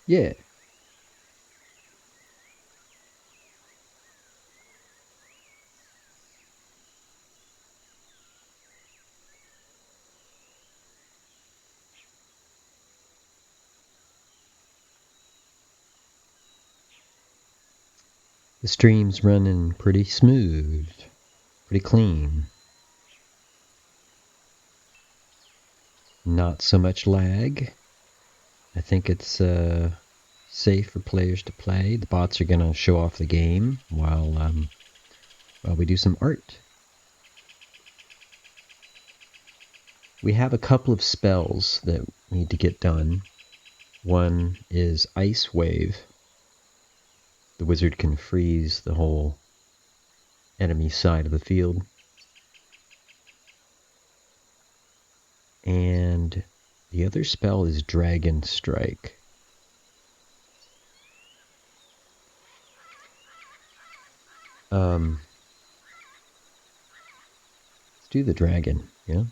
Yeah. The stream's running pretty smooth, pretty clean. Not so much lag. I think it's safe for players to play. The bots are going to show off the game while we do some art. We have a couple of spells that need to get done. One is Ice Wave. The wizard can freeze the whole enemy side of the field. And the other spell is Dragon Strike. Let's do the dragon, yeah?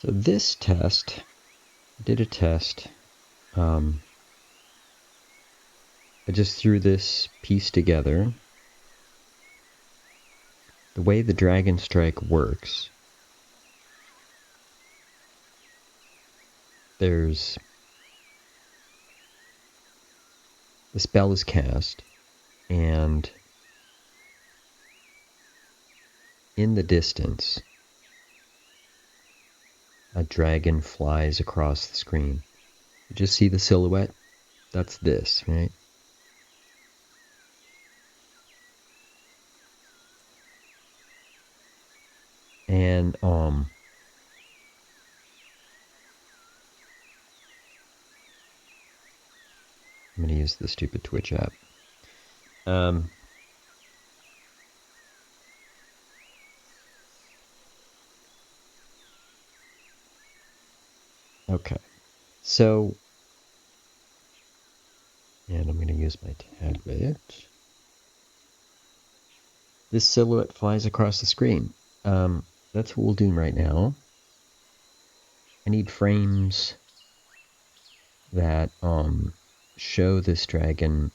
So this test, I did a test. I just threw this piece together. The way the Dragon Strike works, the spell is cast, and in the distance, a dragon flies across the screen. You just see the silhouette? That's this, right? And I'm gonna use the stupid Twitch app. Okay, so, and I'm gonna use my tablet. This silhouette flies across the screen. That's what we'll do right now. I need frames that show this dragon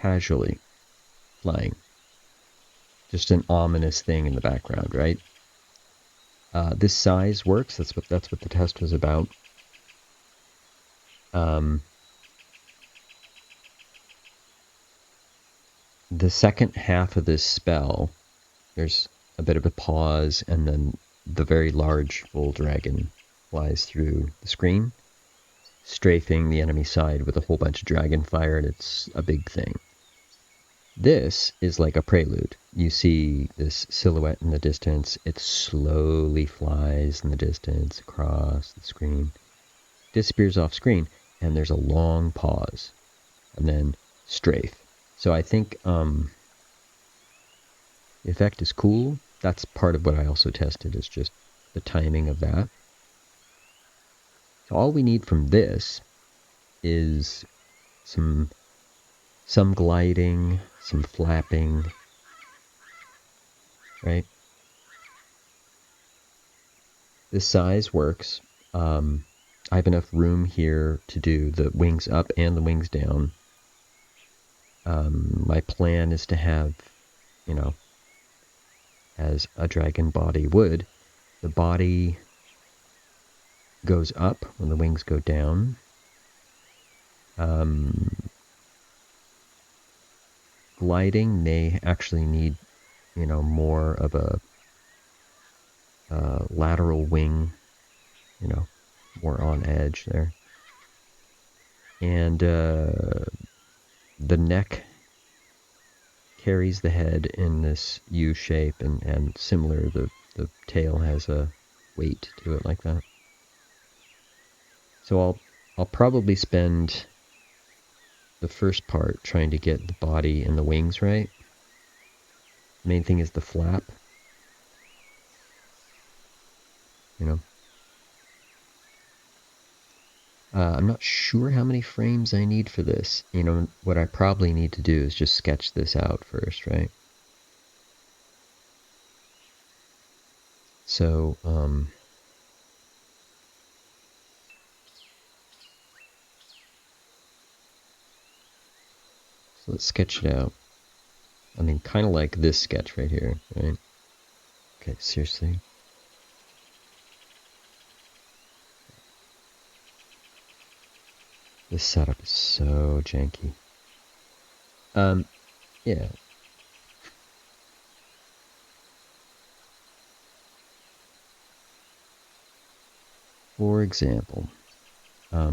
casually flying. Just an ominous thing in the background, right? This size works. That's what the test was about. The second half of this spell, there's a bit of a pause, and then the very large bull dragon flies through the screen, strafing the enemy side with a whole bunch of dragon fire, and it's a big thing. This is like a prelude. You see this silhouette in the distance. It slowly flies in the distance across the screen, disappears off screen, and there's a long pause, and then strafe. So I think the effect is cool. That's part of what I also tested, is just the timing of that. So all we need from this is some gliding, some flapping, right? This size works. I have enough room here to do the wings up and the wings down. My plan is to have, as a dragon body would, the body goes up when the wings go down. Gliding may actually need, more of a lateral wing, more on edge there. And the neck carries the head in this U shape, and similar, the tail has a weight to it like that. So I'll probably spend the first part trying to get the body and the wings right. The main thing is the flap. You know. I'm not sure how many frames I need for this. You know, what I probably need to do is just sketch this out first, right? So, so let's sketch it out. I mean, kind of like this sketch right here, right? Okay, seriously. This setup is so janky. Yeah. For example, I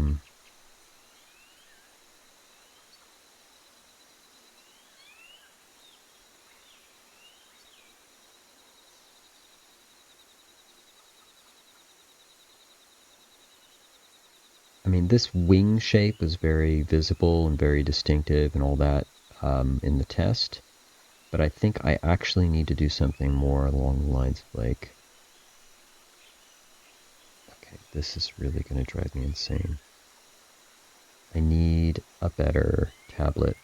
mean, this wing shape was very visible and very distinctive and all that in the test. But I think I actually need to do something more along the lines of like, okay, this is really going to drive me insane. I need a better tablet.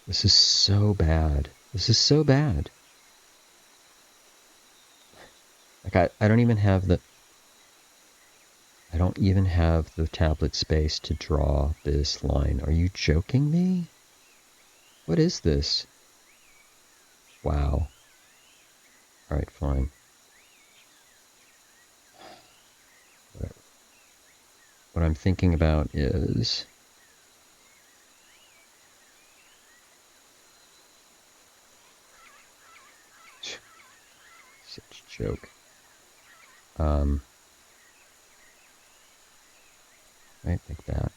This is so bad. This is so bad. Like I don't even have the tablet space to draw this line. Are you joking me? What is this? Wow. Alright, fine. What I'm thinking about is... Such a joke. Right, like that.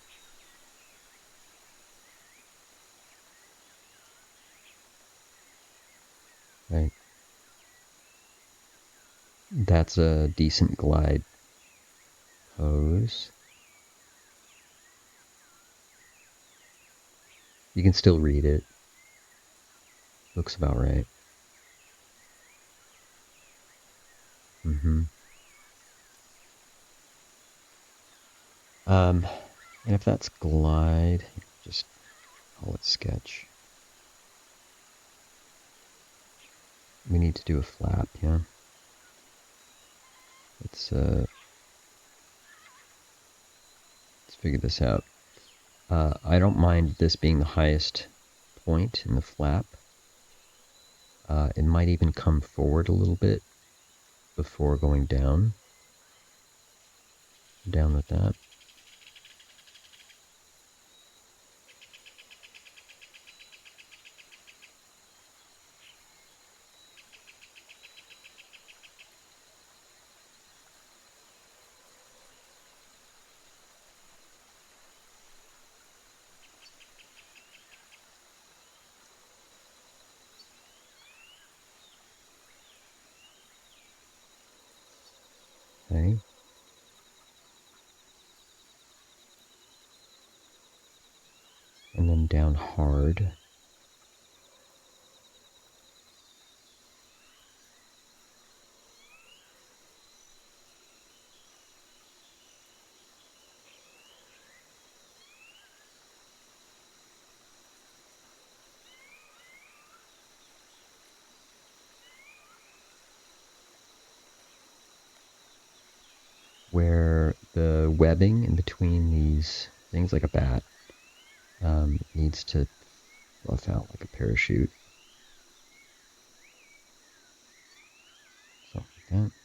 Right. That's a decent glide pose. You can still read it. Looks about right. Mm-hmm. And if that's glide, just call it sketch. We need to do a flap, yeah. Let's figure this out. I don't mind this being the highest point in the flap. It might even come forward a little bit before going down. Down with that. Okay. And then down hard. Where the webbing in between these things, like a bat, needs to fluff out like a parachute. Something like that.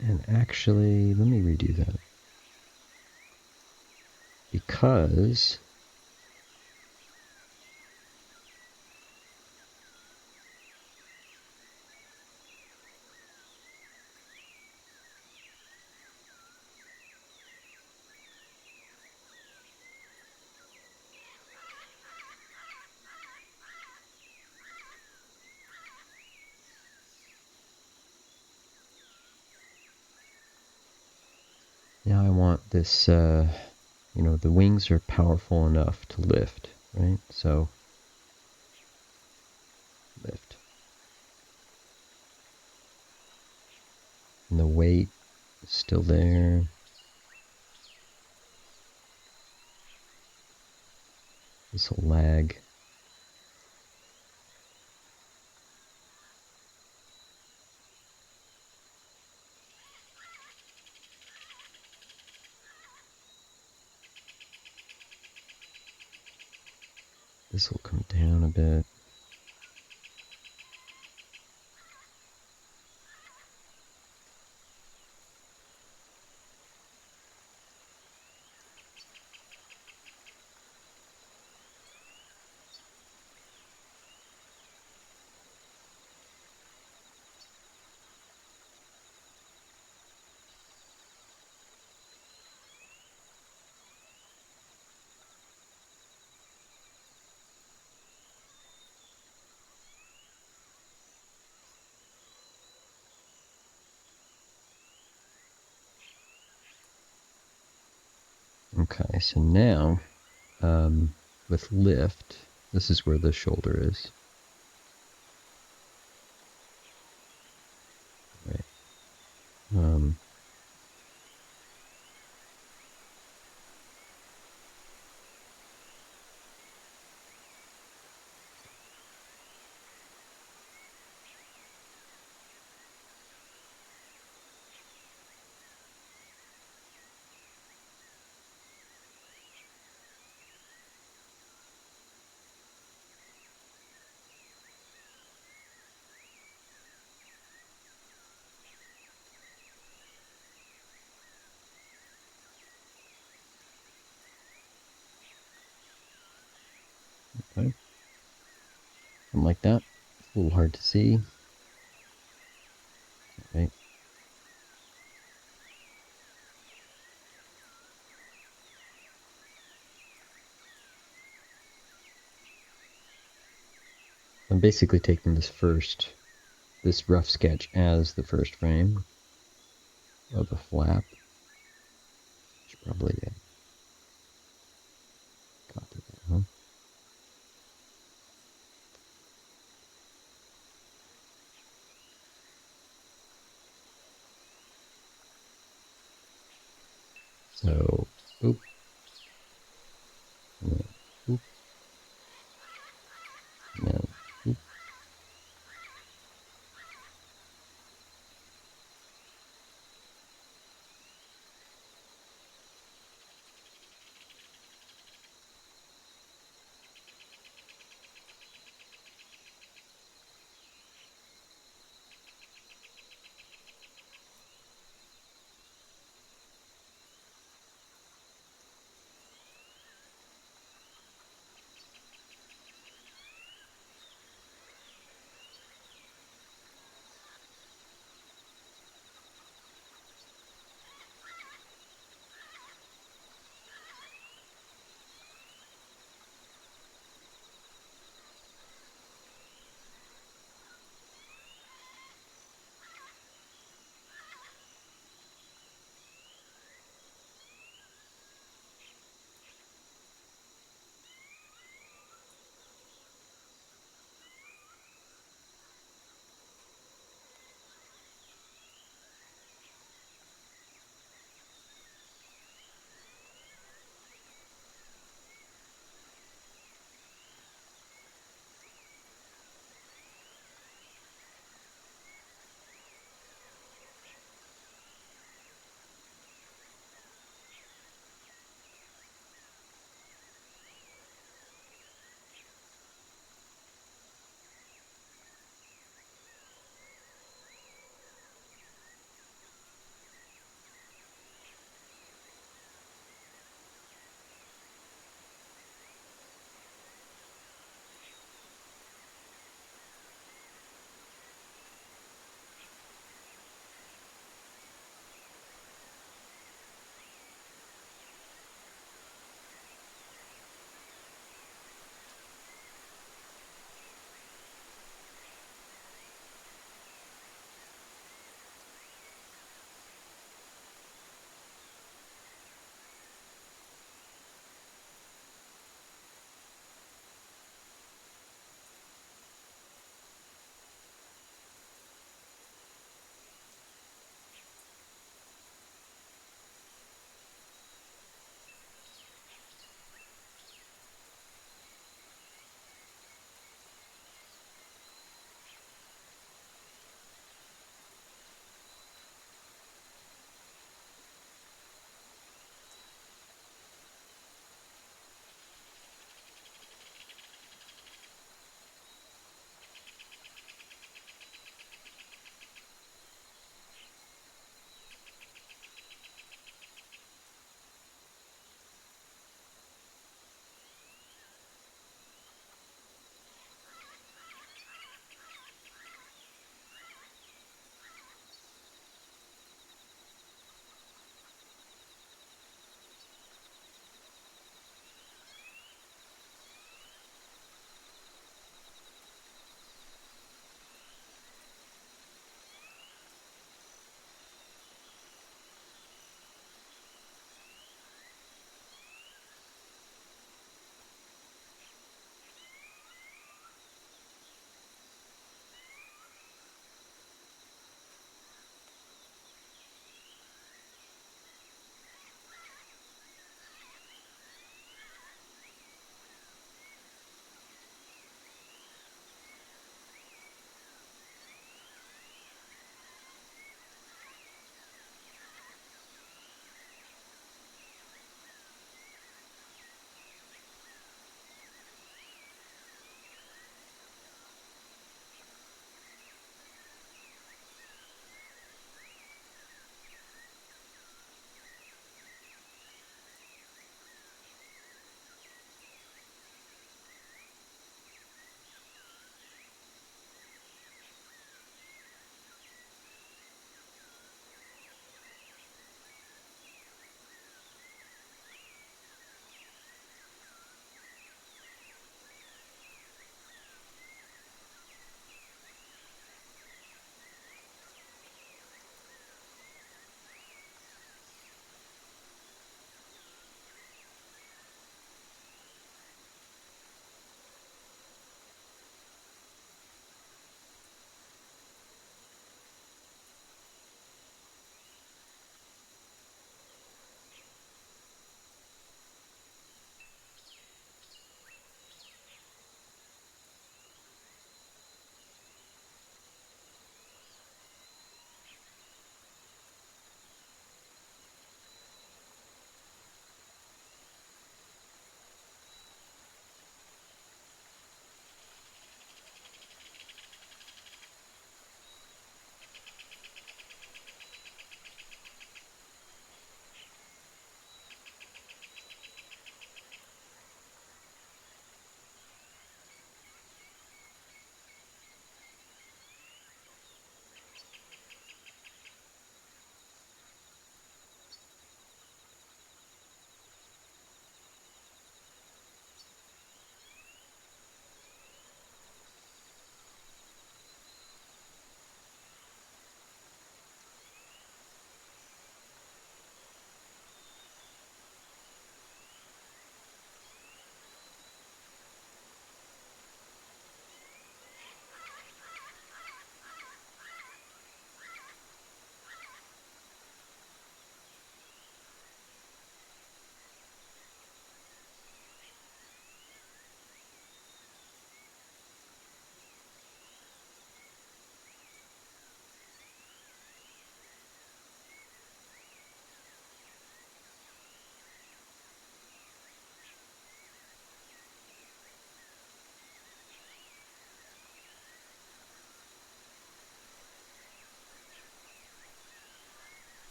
And actually, let me redo that. Because now I want this, the wings are powerful enough to lift, right? So, lift. And the weight is still there. This will lag. This will come down a bit. Okay, so now, with lift, this is where the shoulder is. Right. Okay. Something like that. It's a little hard to see. Right. I'm basically taking this rough sketch as the first frame of a flap. Should probably copy that, huh? So, oop, and then oop, and then oop.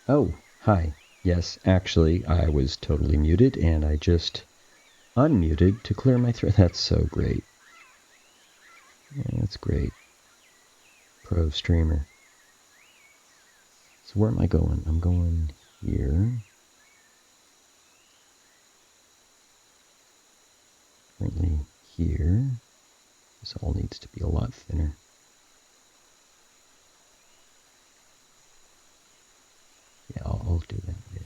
Oh, hi. Yes, actually, I was totally muted, and I just unmuted to clear my throat. That's so great. Yeah, that's great. Pro streamer. So where am I going? I'm going here. Currently here. This all needs to be a lot thinner. Yeah, I'll do that later.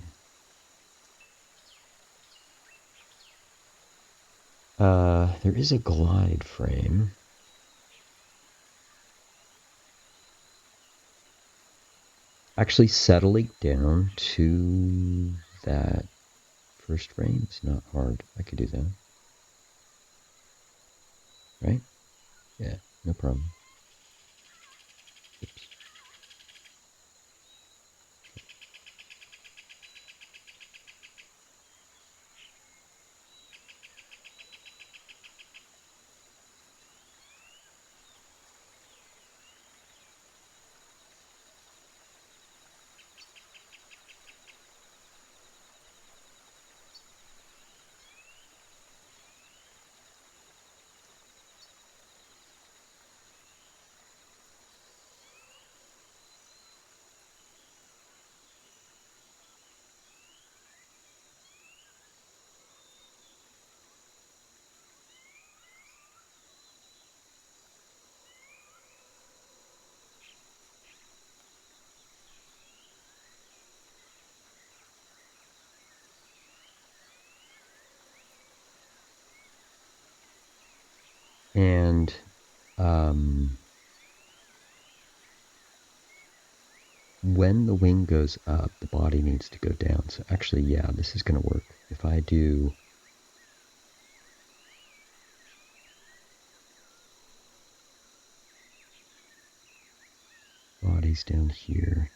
There is a glide frame. Actually settling down to that first frame is not hard. I could do that. Right? Yeah, no problem. Oops. And when the wing goes up, the body needs to go down. So actually, yeah, this is going to work. If I do bodies down here,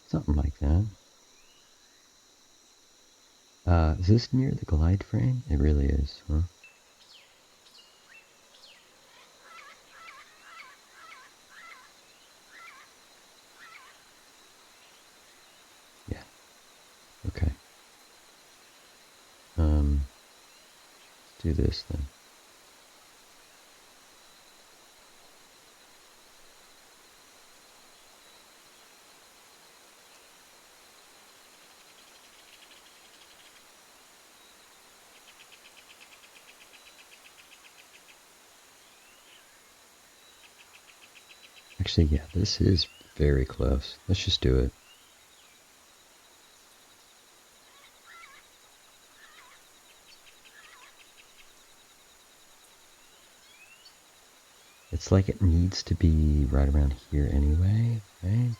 something like that. Is this near the glide frame? It really is, huh? Yeah. Okay. Let's do this then. Actually, yeah, this is very close. Let's just do it. It's like it needs to be right around here anyway, right?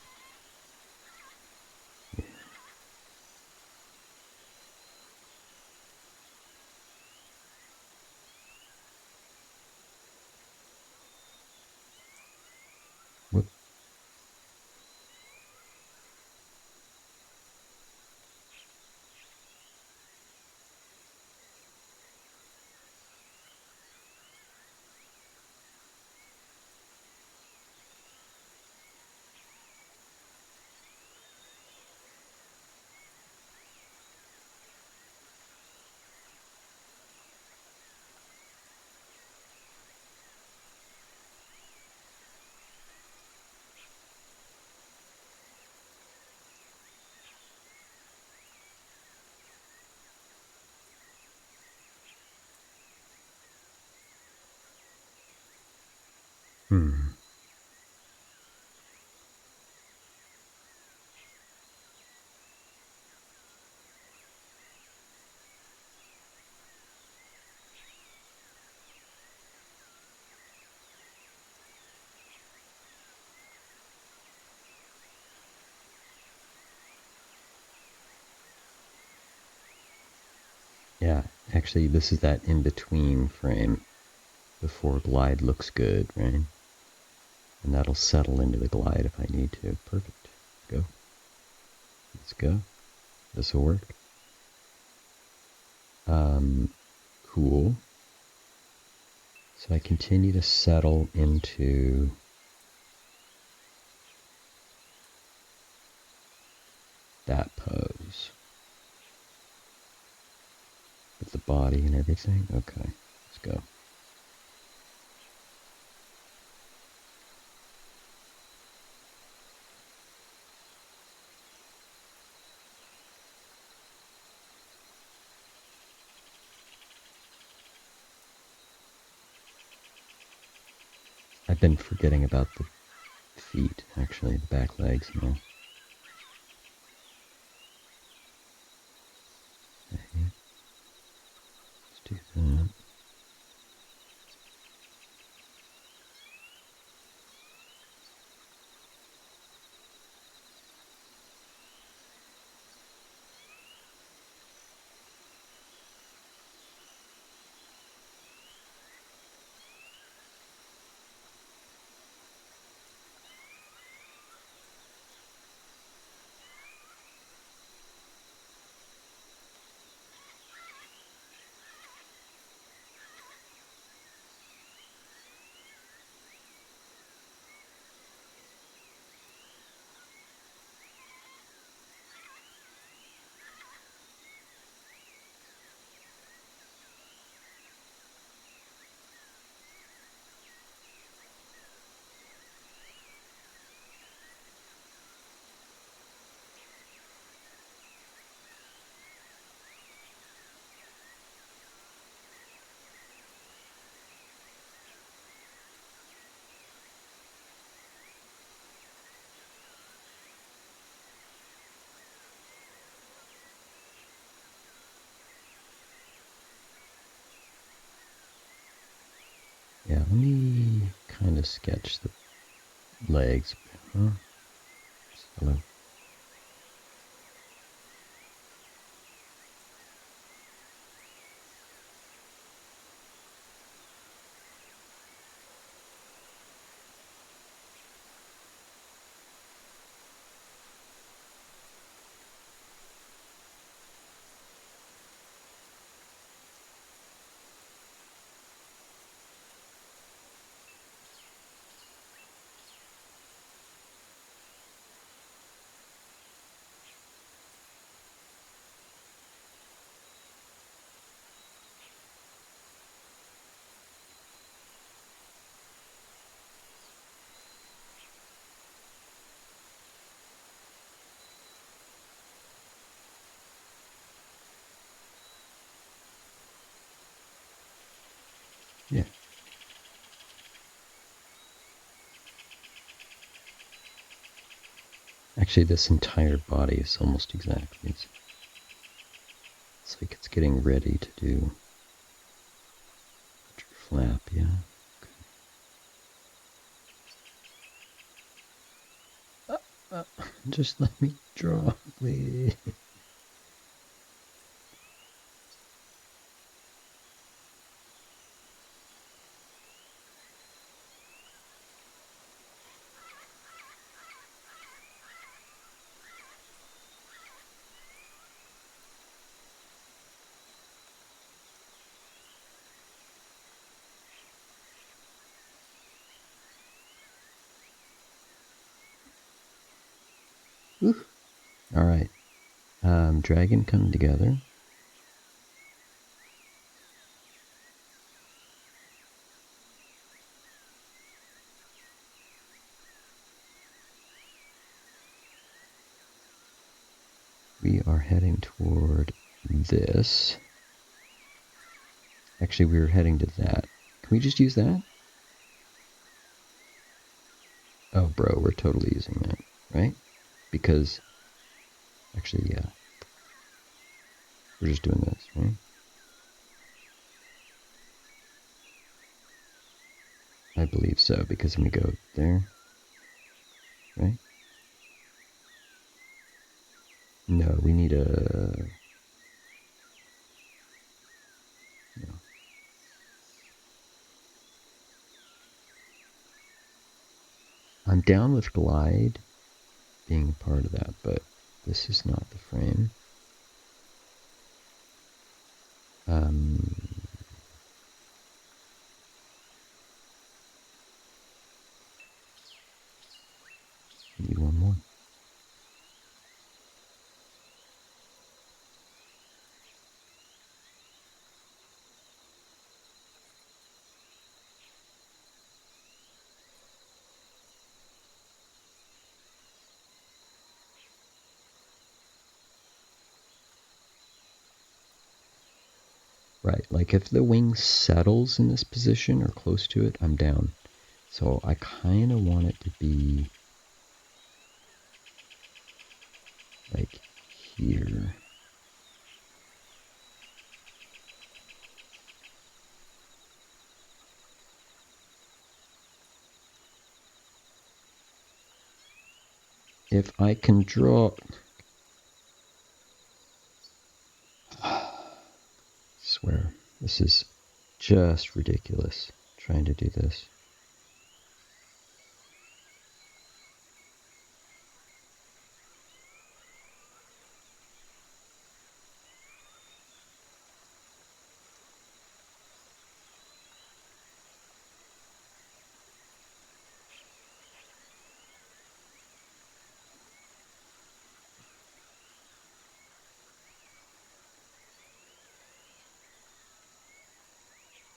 Yeah. Whoop. Hmm. Yeah, actually this is that in-between frame before glide looks good, right? And that'll settle into the glide if I need to. Perfect. Go. Let's go. This will work. Cool. So I continue to settle into that pose. With the body and everything. Okay, let's go. I've been forgetting about the feet, actually, the back legs now. Okay. Let's do that. Yeah, let me kind of sketch the legs. Huh? Hello. Yeah. Actually, this entire body is almost exactly. It's like it's getting ready to do flap, yeah. Just let me draw, please. All right. Dragon come together. We are heading toward this. Actually, we were heading to that. Can we just use that? Oh, bro, we're totally using that, right? Because, actually, yeah. We're just doing this, right? I believe so, because when we go there, right? No, we need a... I'm down with glide being part of that, but this is not the frame. Need one more. Right, like if the wing settles in this position or close to it, I'm down. So I kind of want it to be like here. If I can draw... I swear, this is just ridiculous, trying to do this.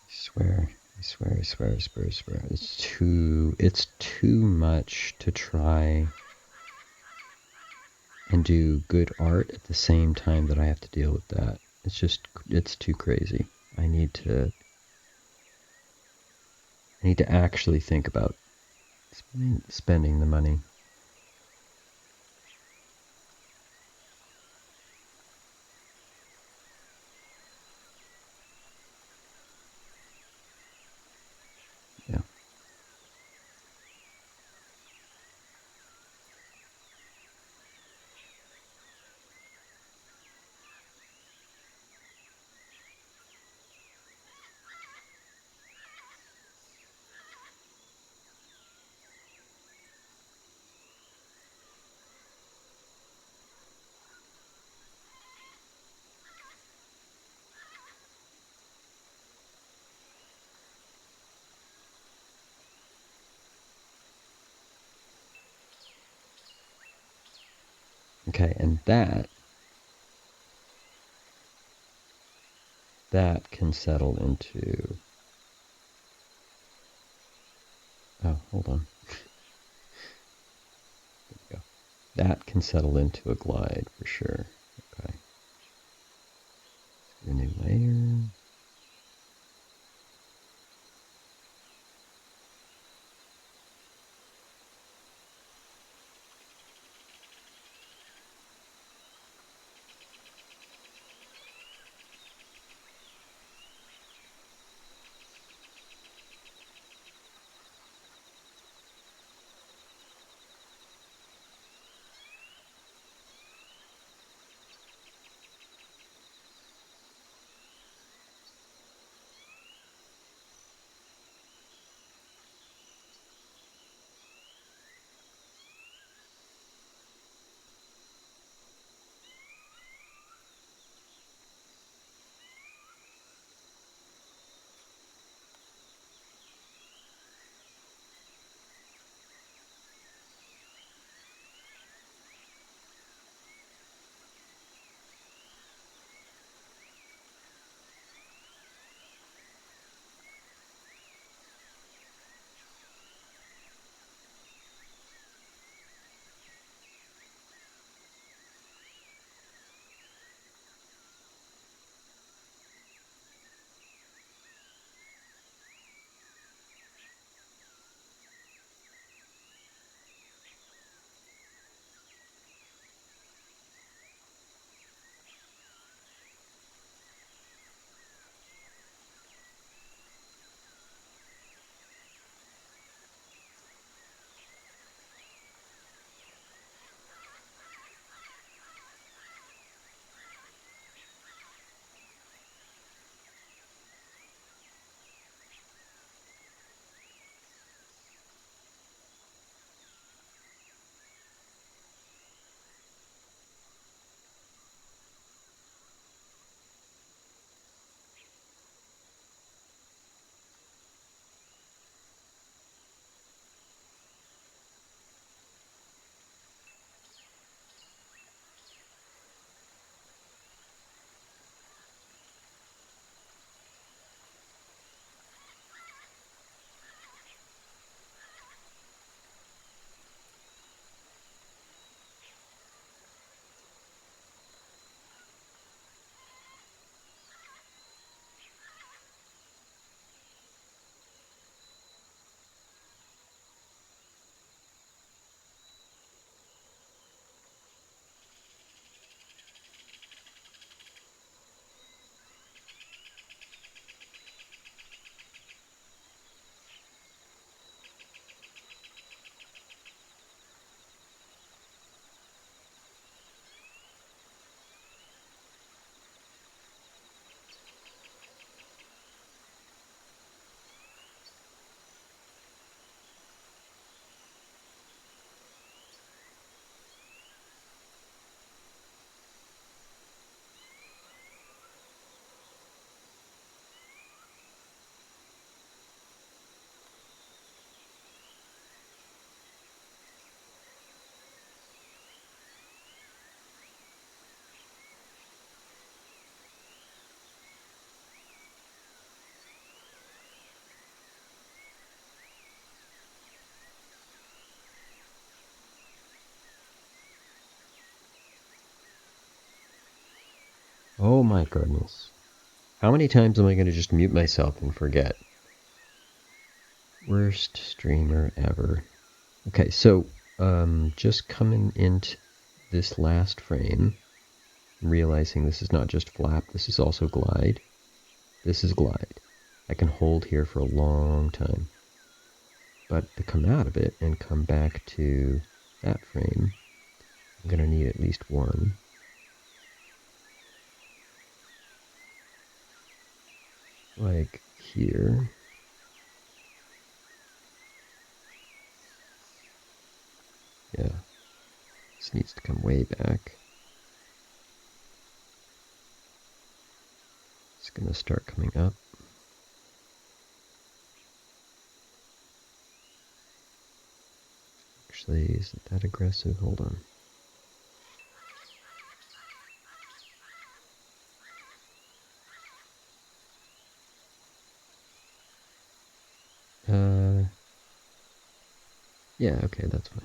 I swear. It's too much to try and do good art at the same time that I have to deal with that. It's too crazy. I need to actually think about spending the money. Yeah. Okay, and that can settle into... Oh, hold on. There we go. That can settle into a glide for sure. Okay. A new layer. Oh my goodness. How many times am I going to just mute myself and forget? Worst streamer ever. Okay, so just coming into this last frame, realizing this is not just flap, this is also glide. This is glide. I can hold here for a long time. But to come out of it and come back to that frame, I'm going to need at least one. Like here. Yeah. This needs to come way back. It's going to start coming up. Actually, isn't that aggressive? Hold on. Yeah, okay, that's fine.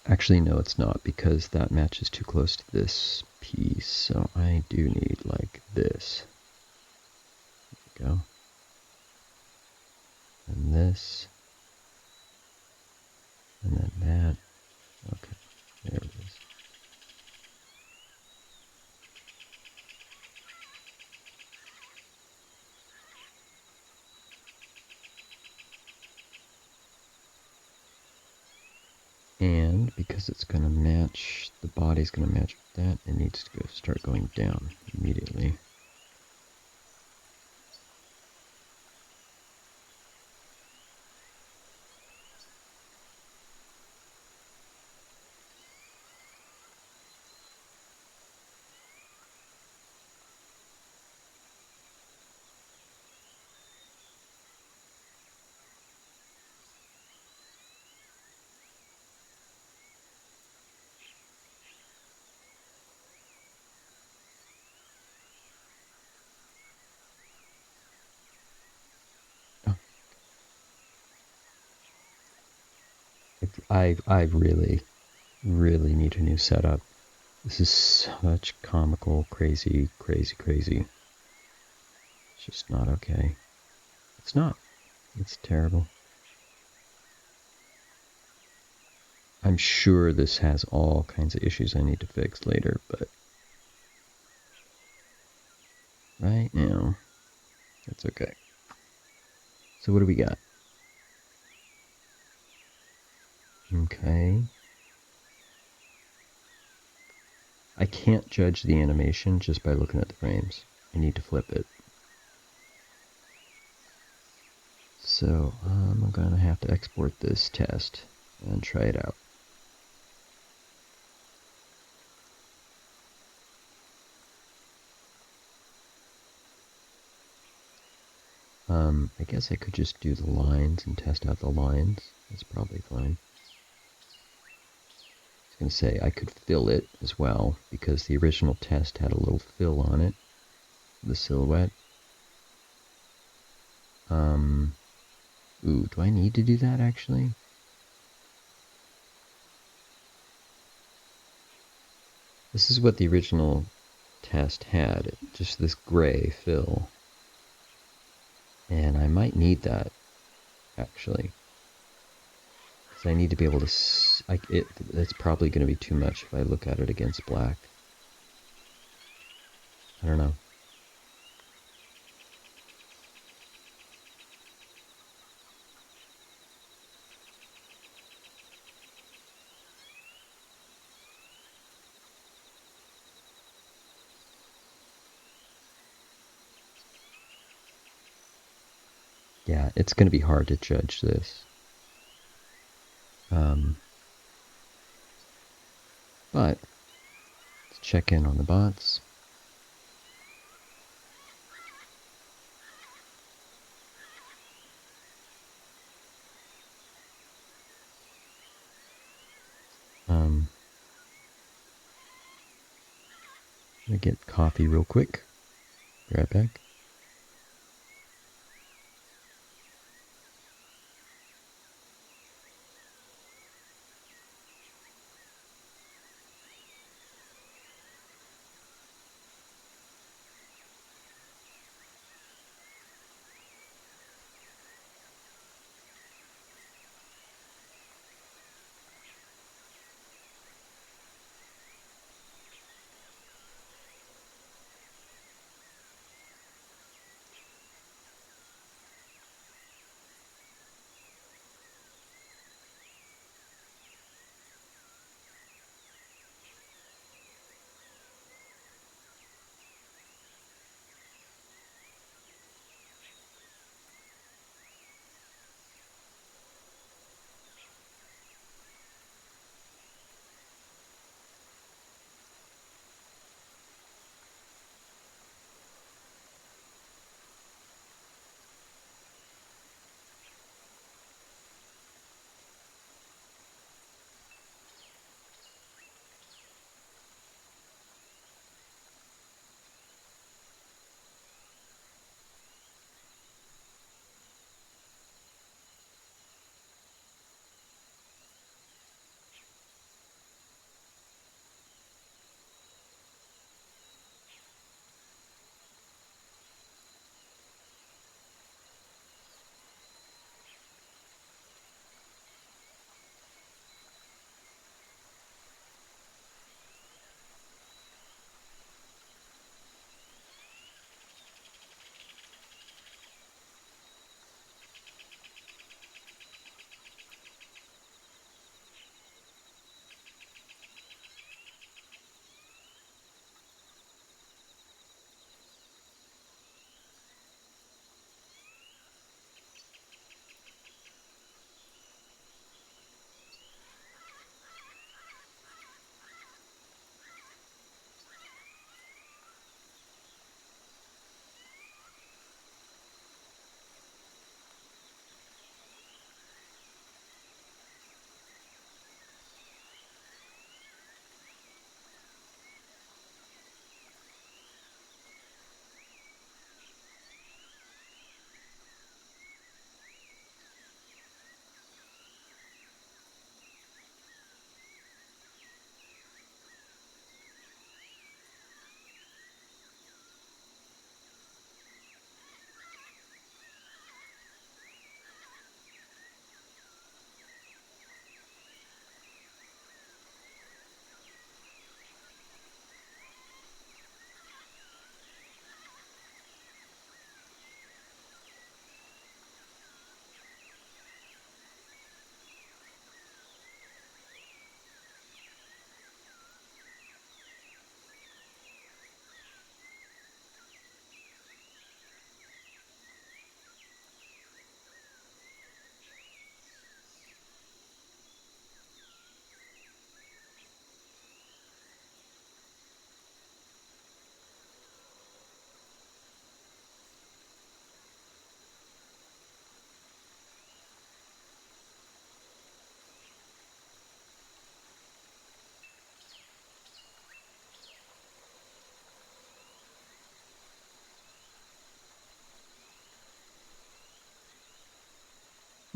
Actually, no, it's not, because that matches too close to this piece, so I do need, like, this. There we go. And this. And then that. Okay, there it is. And because it's going to match, the body's going to match with that, it needs to start going down immediately. Oh, I really, really need a new setup. This is such comical, crazy, crazy, crazy. It's just not okay. It's not. It's terrible. I'm sure this has all kinds of issues I need to fix later, but right now, it's okay. So what do we got? Okay. I can't judge the animation just by looking at the frames. I need to flip it. So I'm going to have to export this test and try it out. I guess I could just do the lines and test out the lines. That's probably fine. I was going to say I could fill it as well because the original test had a little fill on it, the silhouette. Ooh, do I need to do that actually? This is what the original test had, just this gray fill. And I might need that, actually. Because I need to be able to... it's probably going to be too much if I look at it against black. I don't know. Yeah, it's going to be hard to judge this. But let's check in on the bots. I'm going to get coffee real quick. Be right back.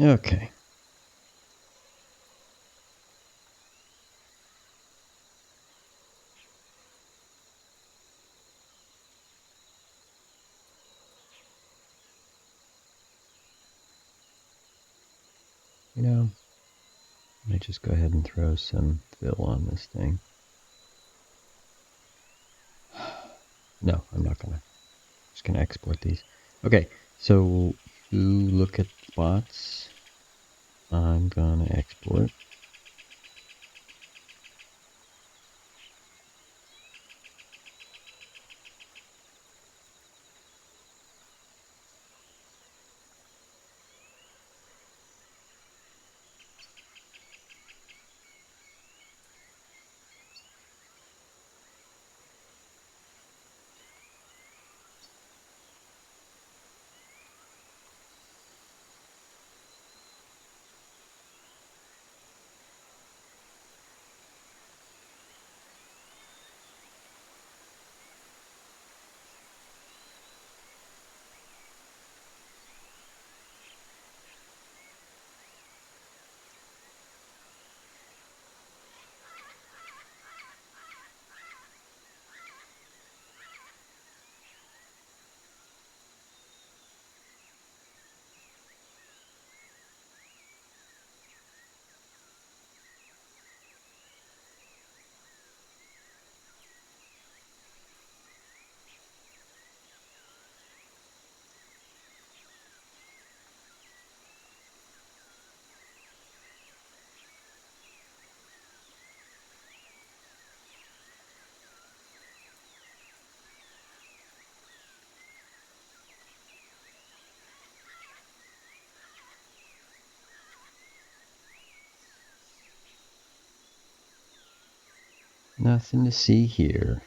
Okay. You know, I might just go ahead and throw some fill on this thing. No, I'm not gonna. Just gonna export these. Okay, so you look at plots. I'm gonna export. Nothing to see here.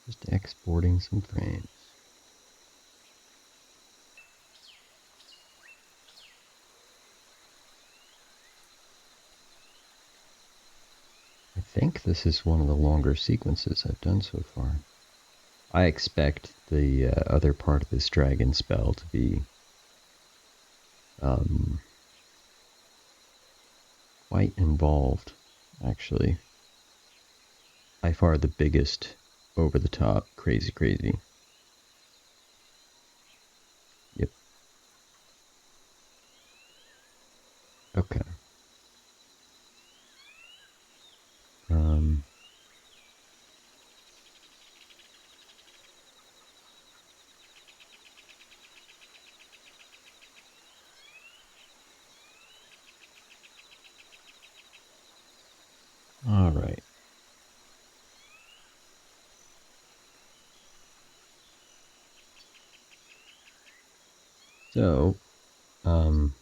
Just exporting some frames. I think this is one of the longer sequences I've done so far. I expect the other part of this dragon spell to be quite involved, actually. By far the biggest, over the top, crazy. Yep. Okay. All right. So, now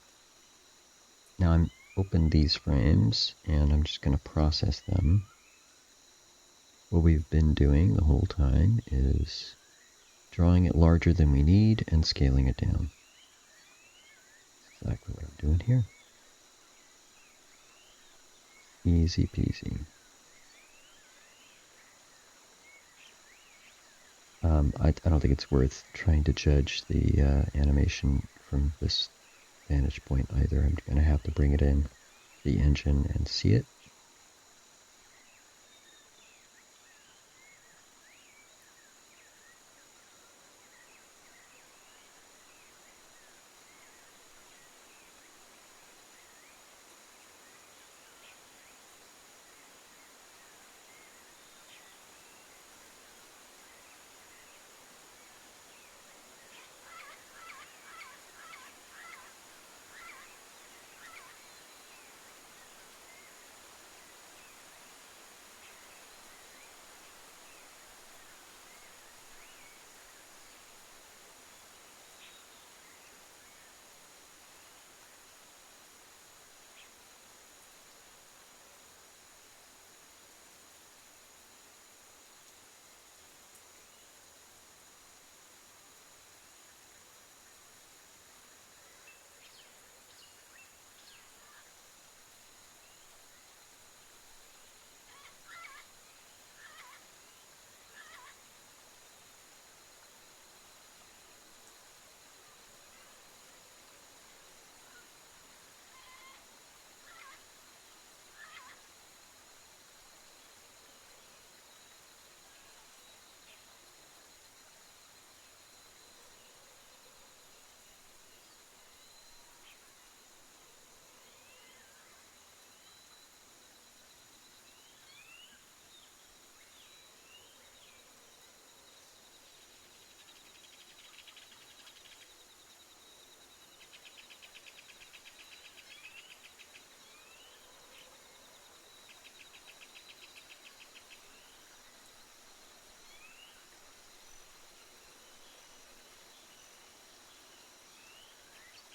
I'm open these frames and I'm just going to process them. What we've been doing the whole time is drawing it larger than we need and scaling it down. That's exactly what I'm doing here. Easy peasy. I don't think it's worth trying to judge the animation from this vantage point either. I'm going to have to bring it in the engine and see it.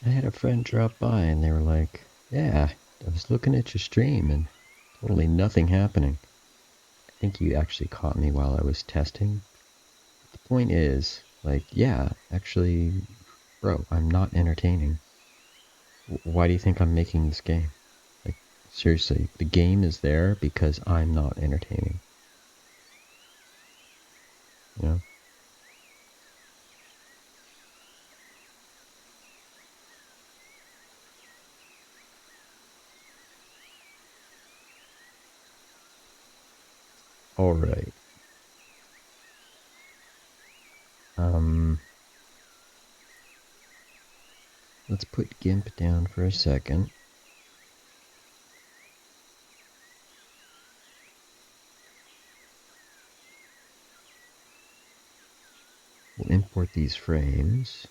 I had a friend drop by and they were like, yeah, I was looking at your stream and totally nothing happening. I think you actually caught me while I was testing. The point is, like, yeah, actually, bro, I'm not entertaining. Why do you think I'm making this game? Like, seriously, the game is there because I'm not entertaining. You know? Alright. Let's put GIMP down for a second. We'll import these frames.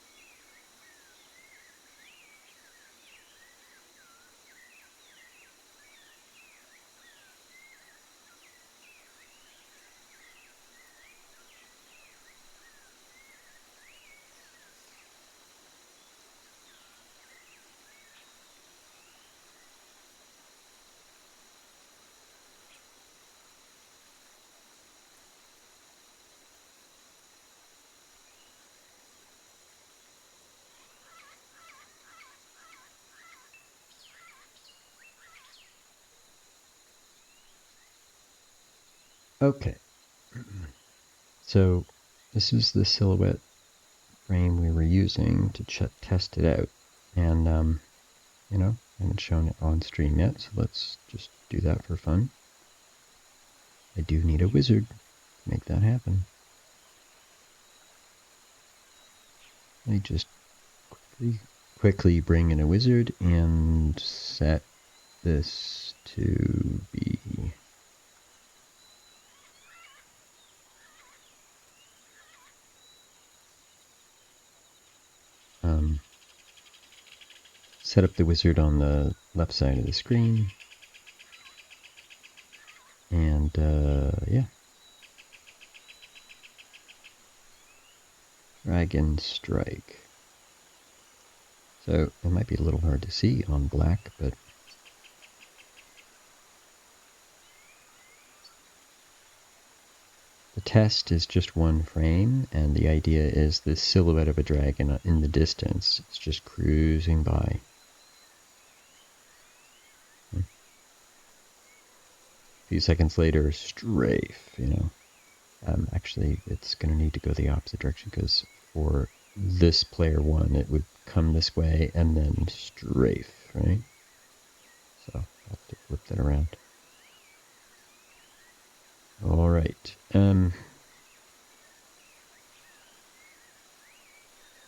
Okay. So this is the silhouette frame we were using to test it out. And, you know, I haven't shown it on stream yet, so let's just do that for fun. I do need a wizard to make that happen. Let me just quickly bring in a wizard and set this to be set up the wizard on the left side of the screen, and yeah, dragon strike. So it might be a little hard to see on black, but the test is just one frame, and the idea is the silhouette of a dragon in the distance. It's just cruising by. A few seconds later, strafe, you know. Actually, it's going to need to go the opposite direction, because for this player one, it would come this way and then strafe, right? So I'll have to flip that around. All right.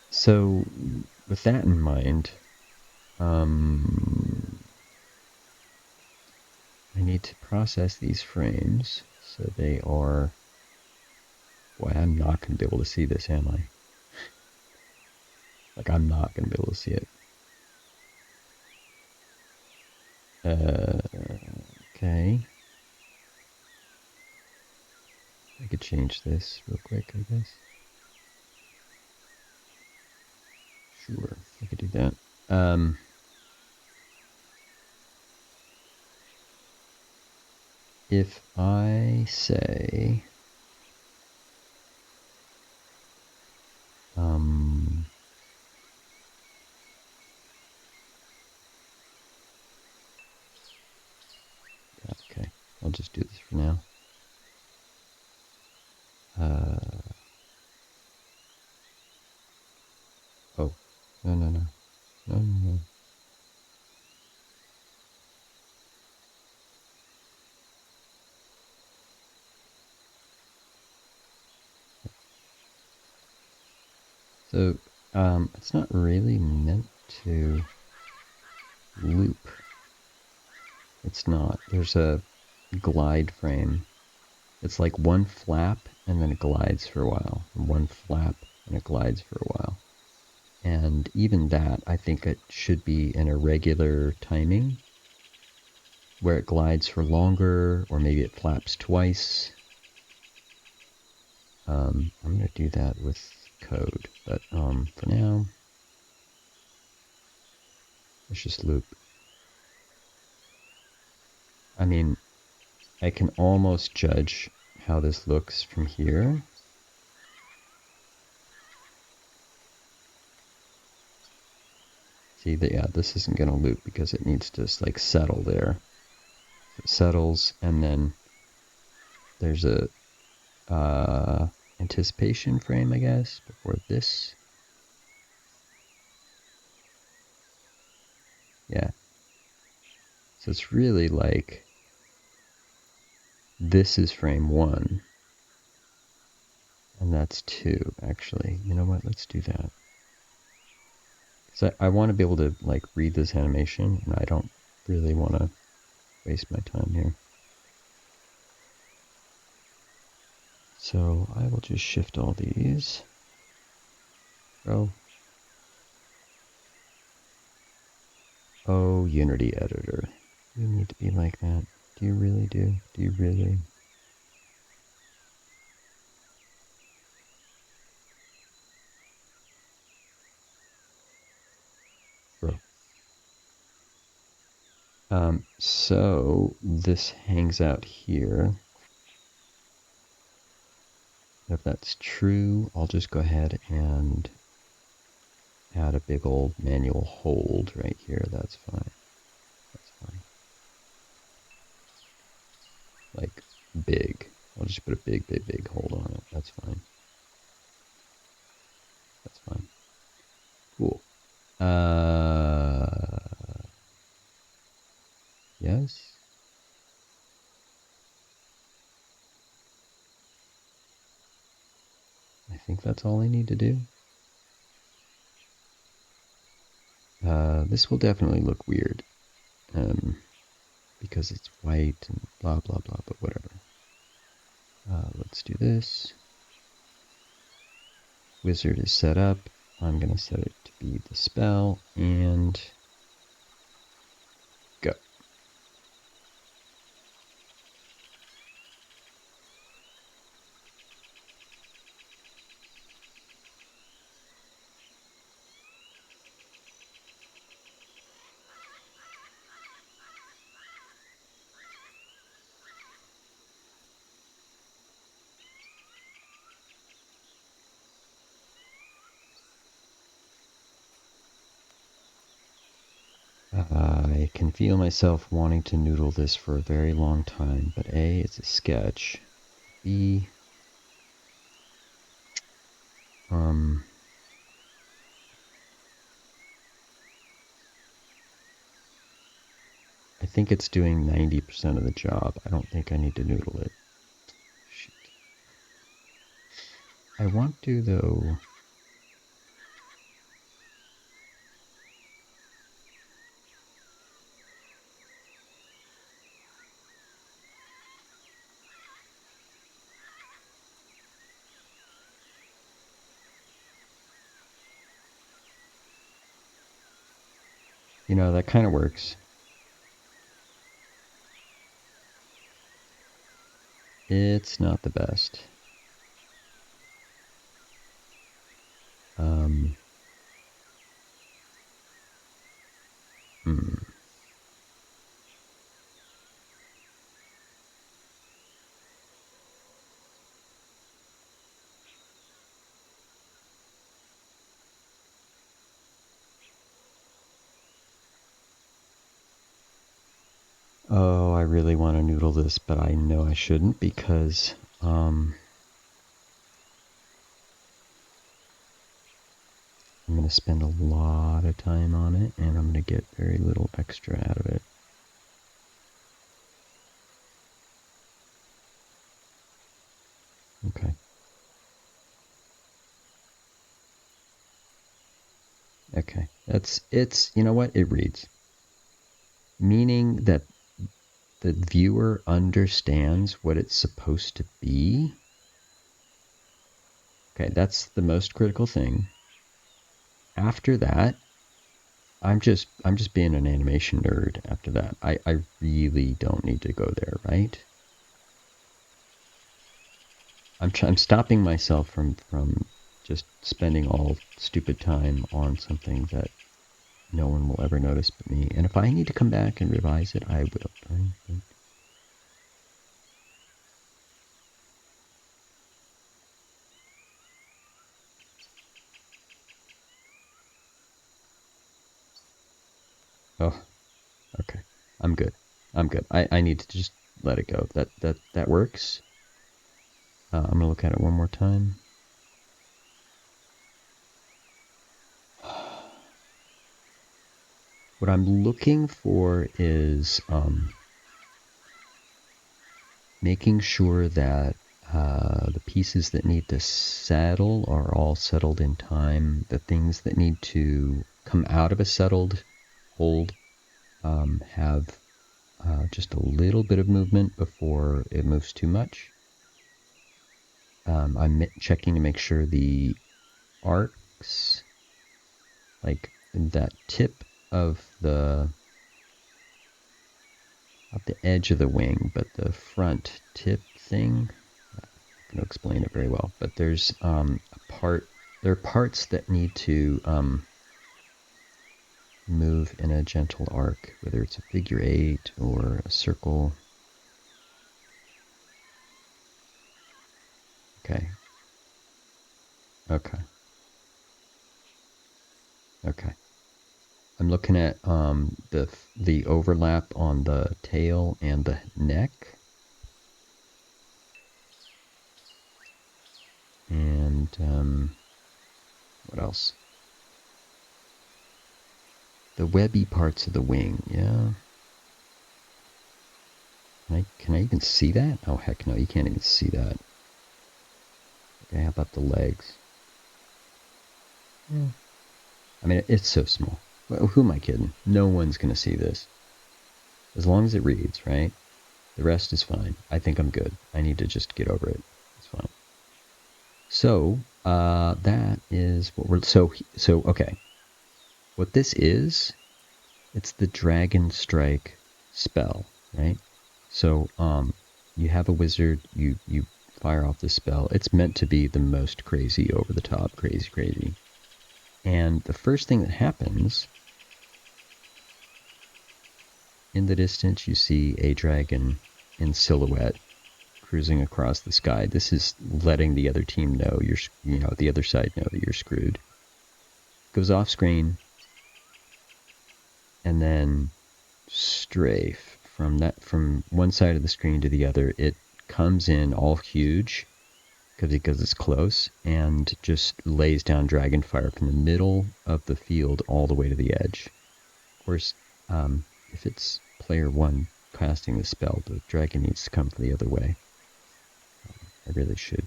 So with that in mind, I need to process these frames so they are... Boy, I'm not going to be able to see this, am I? Like, I'm not going to be able to see it. Okay. I could change this real quick, I guess. Sure, I could do that. If I say... okay, I'll just do this for now. Oh, no. So, it's not really meant to loop. It's not. There's a glide frame. It's like one flap and then it glides for a while. One flap and it glides for a while. And even that, I think it should be an irregular timing, where it glides for longer, or maybe it flaps twice. I'm going to do that with code, but for now, Let's just loop. I mean, I can almost judge how this looks from here. See that, yeah, this isn't going to loop because it needs to like settle there. It settles, and then there's a anticipation frame, I guess, before this. Yeah. So it's really like this is frame 1, and that's 2, actually. You know what? Let's do that. Because I want to be able to like read this animation, and I don't really want to waste my time here. So I will just shift all these. Oh, Unity editor. You need to be like that. Do you really do? Do you really? Bro. So this hangs out here. If that's true, I'll just go ahead and add a big old manual hold right here. That's fine. That's fine. Like big. I'll just put a big, big, big hold on it. That's fine. That's fine. Cool. Yes. I think that's all I need to do. This will definitely look weird. Because it's white and blah, blah, blah, but whatever. Let's do this. Wizard is set up. I'm going to set it to be the spell, and go. I can feel myself wanting to noodle this for a very long time, but A, it's a sketch. B, I think it's doing 90% of the job. I don't think I need to noodle it. Shit. I want to, though. You know, that kind of works. It's not the best. Oh, I really want to noodle this, but I know I shouldn't because, I'm going to spend a lot of time on it, and I'm going to get very little extra out of it. Okay. Okay. It's, you know what? It reads. Meaning that the viewer understands what it's supposed to be. Okay, that's the most critical thing. After that, I'm just being an animation nerd after that. I really don't need to go there, right? I'm stopping myself from just spending all stupid time on something that no one will ever notice but me. And if I need to come back and revise it, I will. Oh, okay. I'm good. I'm good. I need to just let it go. That works. I'm gonna look at it one more time. What I'm looking for is making sure that the pieces that need to settle are all settled in time. The things that need to come out of a settled hold have just a little bit of movement before it moves too much. I'm checking to make sure the arcs, like that tip of the not the edge of the wing, but the front tip thing. I'm going to explain it very well, but there's there are parts that need to move in a gentle arc, whether it's a figure eight or a circle. Okay. Okay. Okay. I'm looking at the overlap on the tail and the neck. And what else? The webby parts of the wing, yeah. Can I even see that? Oh heck no, you can't even see that. Okay, how about the legs? Yeah. I mean, it's so small. Well, who am I kidding? No one's gonna see this. As long as it reads, right? The rest is fine. I think I'm good. I need to just get over it. It's fine. So, that is what we're... So, okay. What this is, it's the Dragon Strike spell, right? So, you have a wizard, you fire off this spell. It's meant to be the most crazy, over the top, crazy. And the first thing that happens, in the distance you see a dragon in silhouette cruising across the sky. This is letting the other team know the other side know that you're screwed. Goes off screen, and then strafe from one side of the screen to the other. It comes in all huge because it's close, and just lays down dragon fire from the middle of the field all the way to the edge. Of course, if it's player one casting the spell, the dragon needs to come from the other way. I really should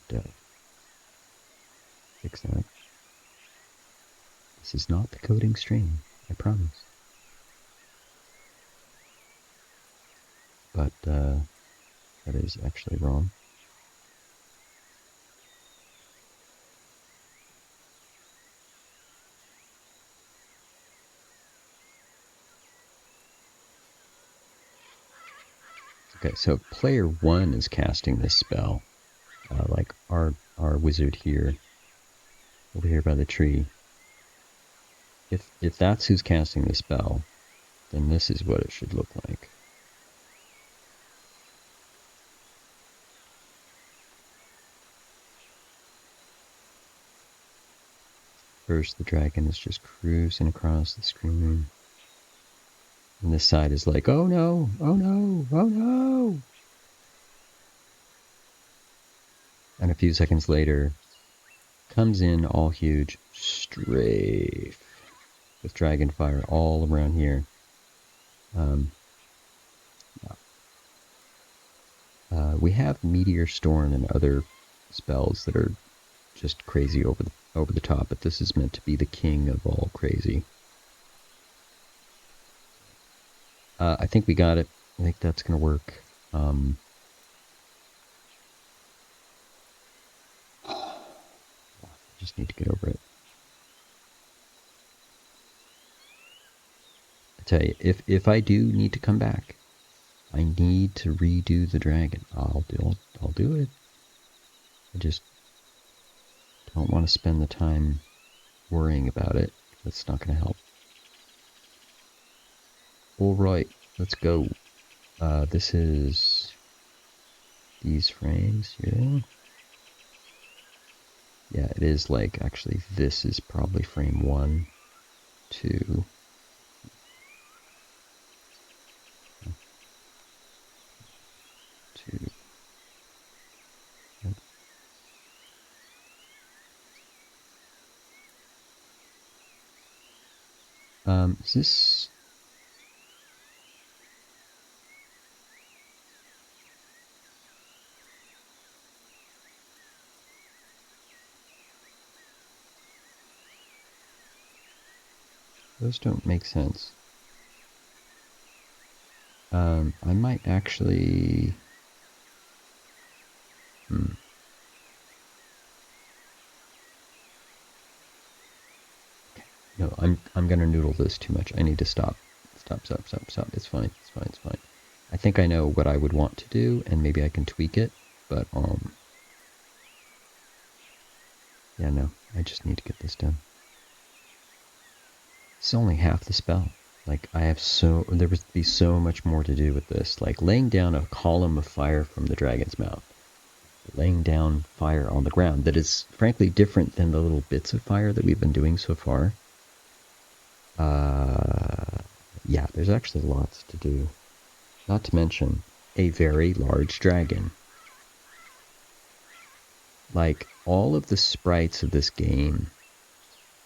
fix that. This is not the coding stream, I promise. But that is actually wrong. Okay, so player one is casting this spell, like our wizard here, over here by the tree. If that's who's casting the spell, then this is what it should look like. First, the dragon is just cruising across the screen. And this side is like, oh no, oh no, oh no! And a few seconds later, comes in all huge, strafe, with dragon fire all around here. We have Meteor Storm and other spells that are just crazy over the top, but this is meant to be the king of all crazy. I think we got it. I think that's going to work. Just need to get over it. I tell you, if I do need to come back, I need to redo the dragon. I'll do it. I just don't want to spend the time worrying about it. That's not going to help. Alright, let's go. This is these frames here. Yeah, it is like, actually, this is probably frame 1, 2, 2. Yep. Is this... Those don't make sense. I might actually... No, I'm gonna noodle this too much. I need to stop. Stop. It's fine. It's fine. I think I know what I would want to do, and maybe I can tweak it, but, yeah, no. I just need to get this done. It's only half the spell. Like, there would be so much more to do with this. Like, laying down a column of fire from the dragon's mouth. Laying down fire on the ground that is, frankly, different than the little bits of fire that we've been doing so far. Yeah, there's actually lots to do. Not to mention, a very large dragon. Like, all of the sprites of this game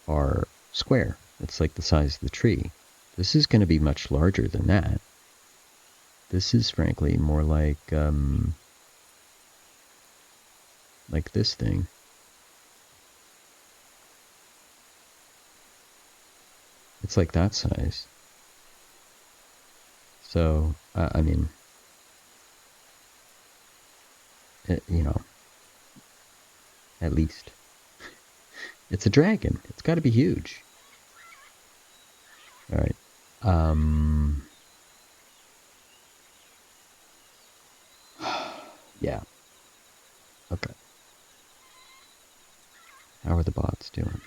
are square. It's like the size of the tree. This is going to be much larger than that. This is, frankly, more like this thing. It's like that size. So, I mean, you know, at least. It's a dragon. It's got to be huge. All right. Yeah. Okay. How are the bots doing?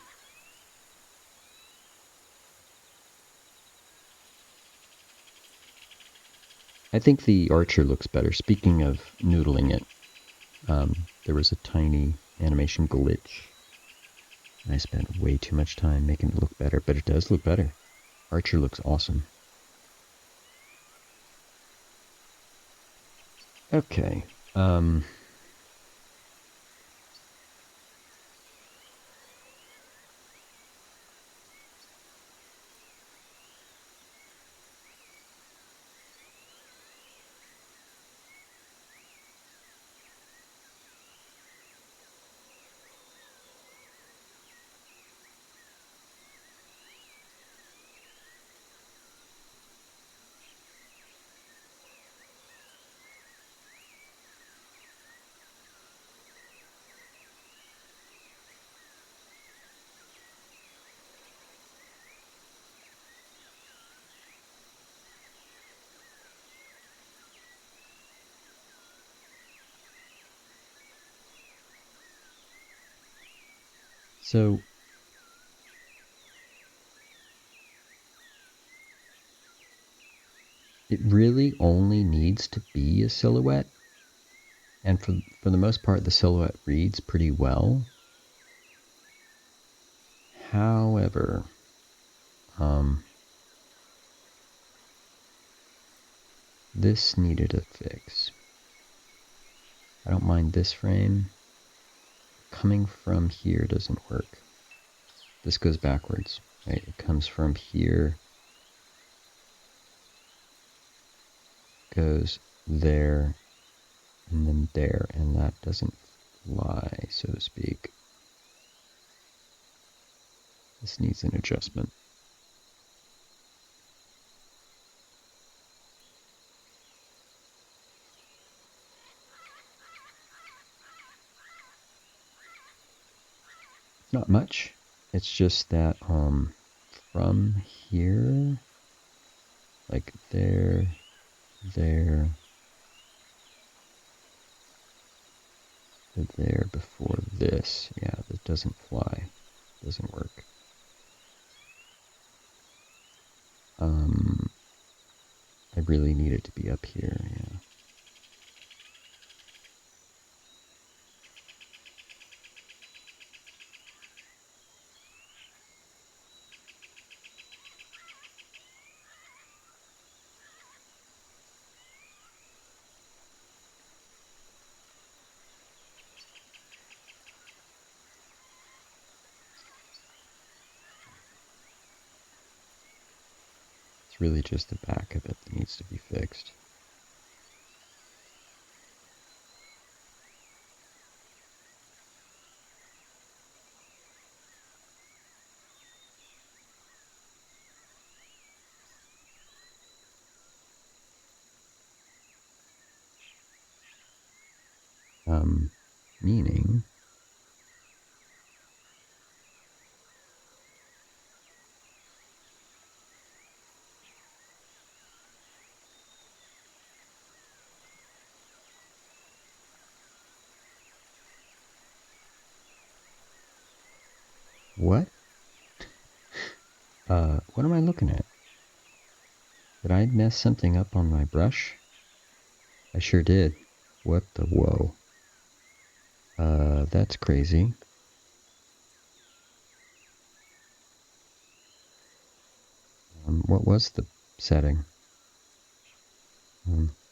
I think the archer looks better. Speaking of noodling it, there was a tiny animation glitch. I spent way too much time making it look better, but it does look better. Archer looks awesome. Okay. So, it really only needs to be a silhouette. And for the most part, the silhouette reads pretty well. However, this needed a fix. I don't mind this frame. Coming from here doesn't work. This goes backwards, right? It comes from here, goes there, and then there, and that doesn't fly, so to speak. This needs an adjustment. It's not much. It's just that from here, like there, there, to there before this. Yeah, that doesn't fly. Doesn't work. really need it to be up here, yeah. It's really just the back of it that needs to be fixed. Meaning... What? What am I looking at? Did I mess something up on my brush? I sure did. What the whoa? That's crazy. What was the setting?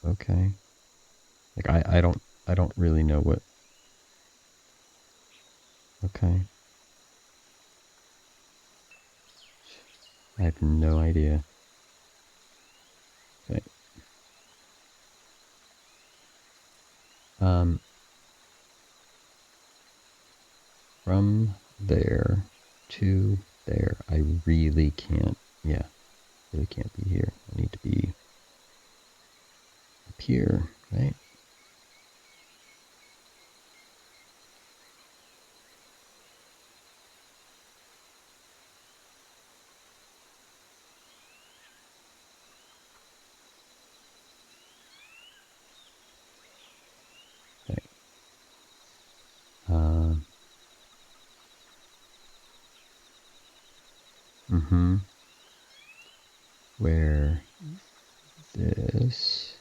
Okay. Like I don't really know what. Okay. I have no idea. Okay. From there to there, I really can't. Yeah, really can't be here. I need to be up here, right? Okay. Where this...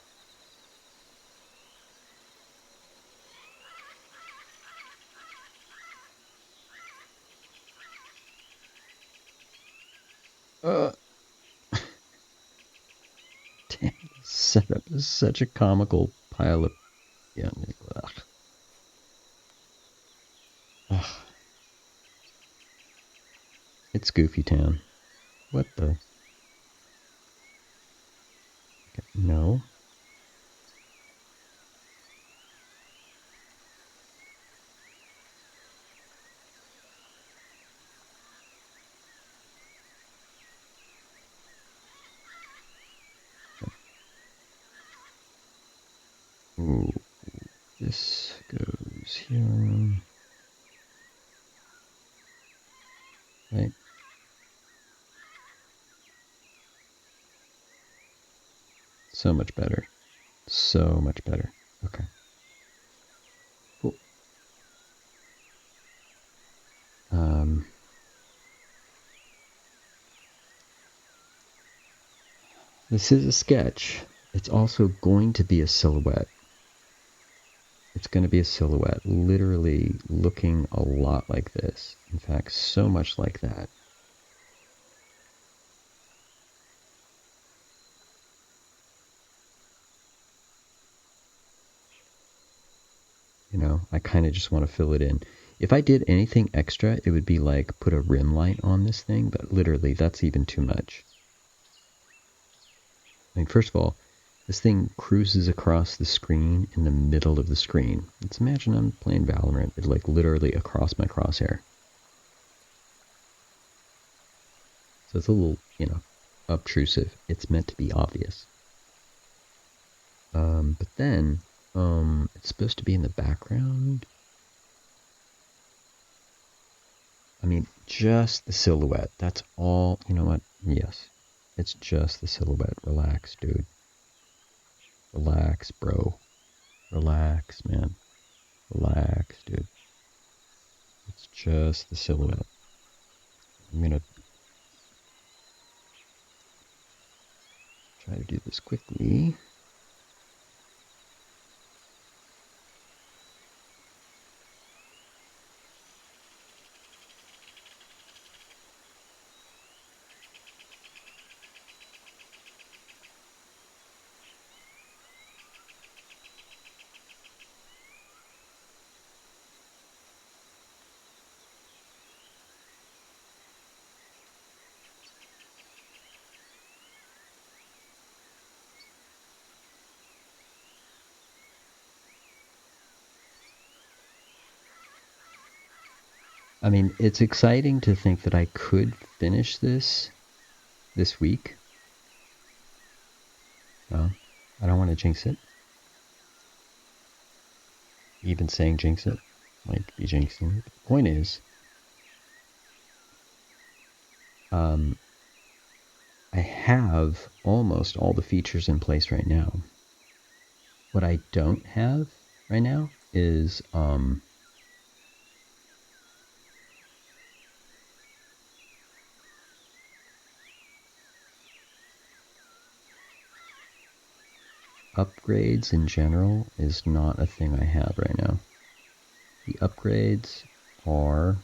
Damn, this setup is such a comical pile of... Yeah, ugh. Ugh. It's Goofy Town. What the... Okay, no. Ooh, this goes here. Right? So much better. So much better. Okay. Cool. This is a sketch. It's also going to be a silhouette. It's going to be a silhouette, literally looking a lot like this. In fact, so much like that. You know, I kind of just want to fill it in. If I did anything extra, it would be like put a rim light on this thing, but literally that's even too much. I mean, first of all, this thing cruises across the screen in the middle of the screen. Let's imagine I'm playing Valorant. It's like literally across my crosshair. So it's a little, you know, obtrusive. It's meant to be obvious. But then, it's supposed to be in the background. I mean, just the silhouette. That's all. You know what? Yes. It's just the silhouette. Relax, dude. Relax, bro. Relax, man. Relax, dude. It's just the silhouette. I'm gonna try to do this quickly. I mean, it's exciting to think that I could finish this week. Well, I don't want to jinx it. Even saying jinx it might be jinxing it. The point is, I have almost all the features in place right now. What I don't have right now is upgrades in general is not a thing I have right now. The upgrades are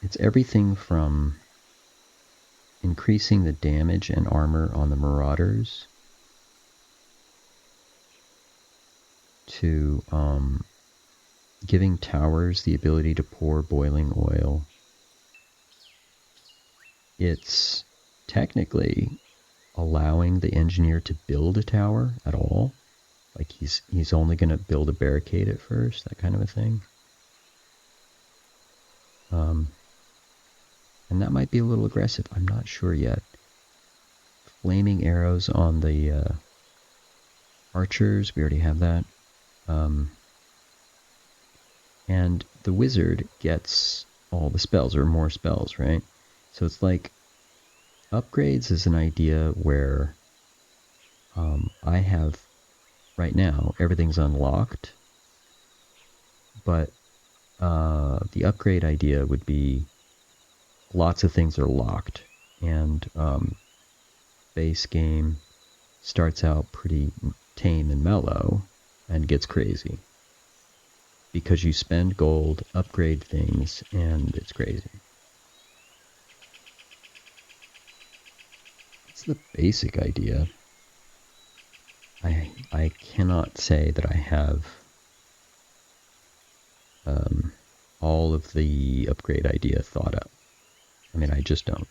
it's everything from increasing the damage and armor on the Marauders to giving towers the ability to pour boiling oil. It's technically allowing the engineer to build a tower at all. Like he's only going to build a barricade at first, that kind of a thing. And that might be a little aggressive. I'm not sure yet. Flaming arrows on the archers, we already have that. And the wizard gets all the spells, or more spells, right? So it's like upgrades is an idea where I have, right now, everything's unlocked. But the upgrade idea would be lots of things are locked. And base game starts out pretty tame and mellow and gets crazy. Because you spend gold, upgrade things, and it's crazy. That's the basic idea. I cannot say that I have all of the upgrade idea thought up. I mean, I just don't.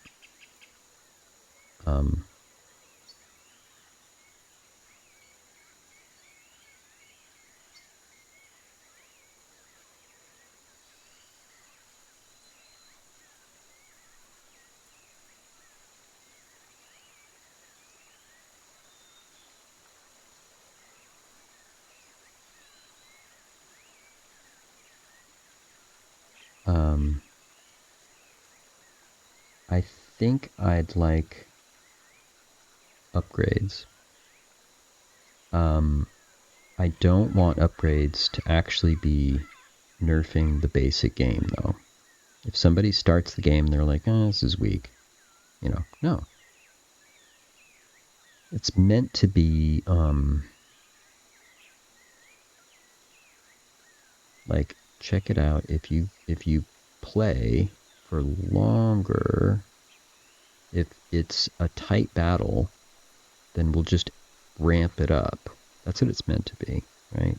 I think I'd like upgrades. I don't want upgrades to actually be nerfing the basic game, though. If somebody starts the game and they're like, this is weak, no. It's meant to be, like, check it out. If you play for longer, if it's a tight battle, then we'll just ramp it up. That's what it's meant to be, right?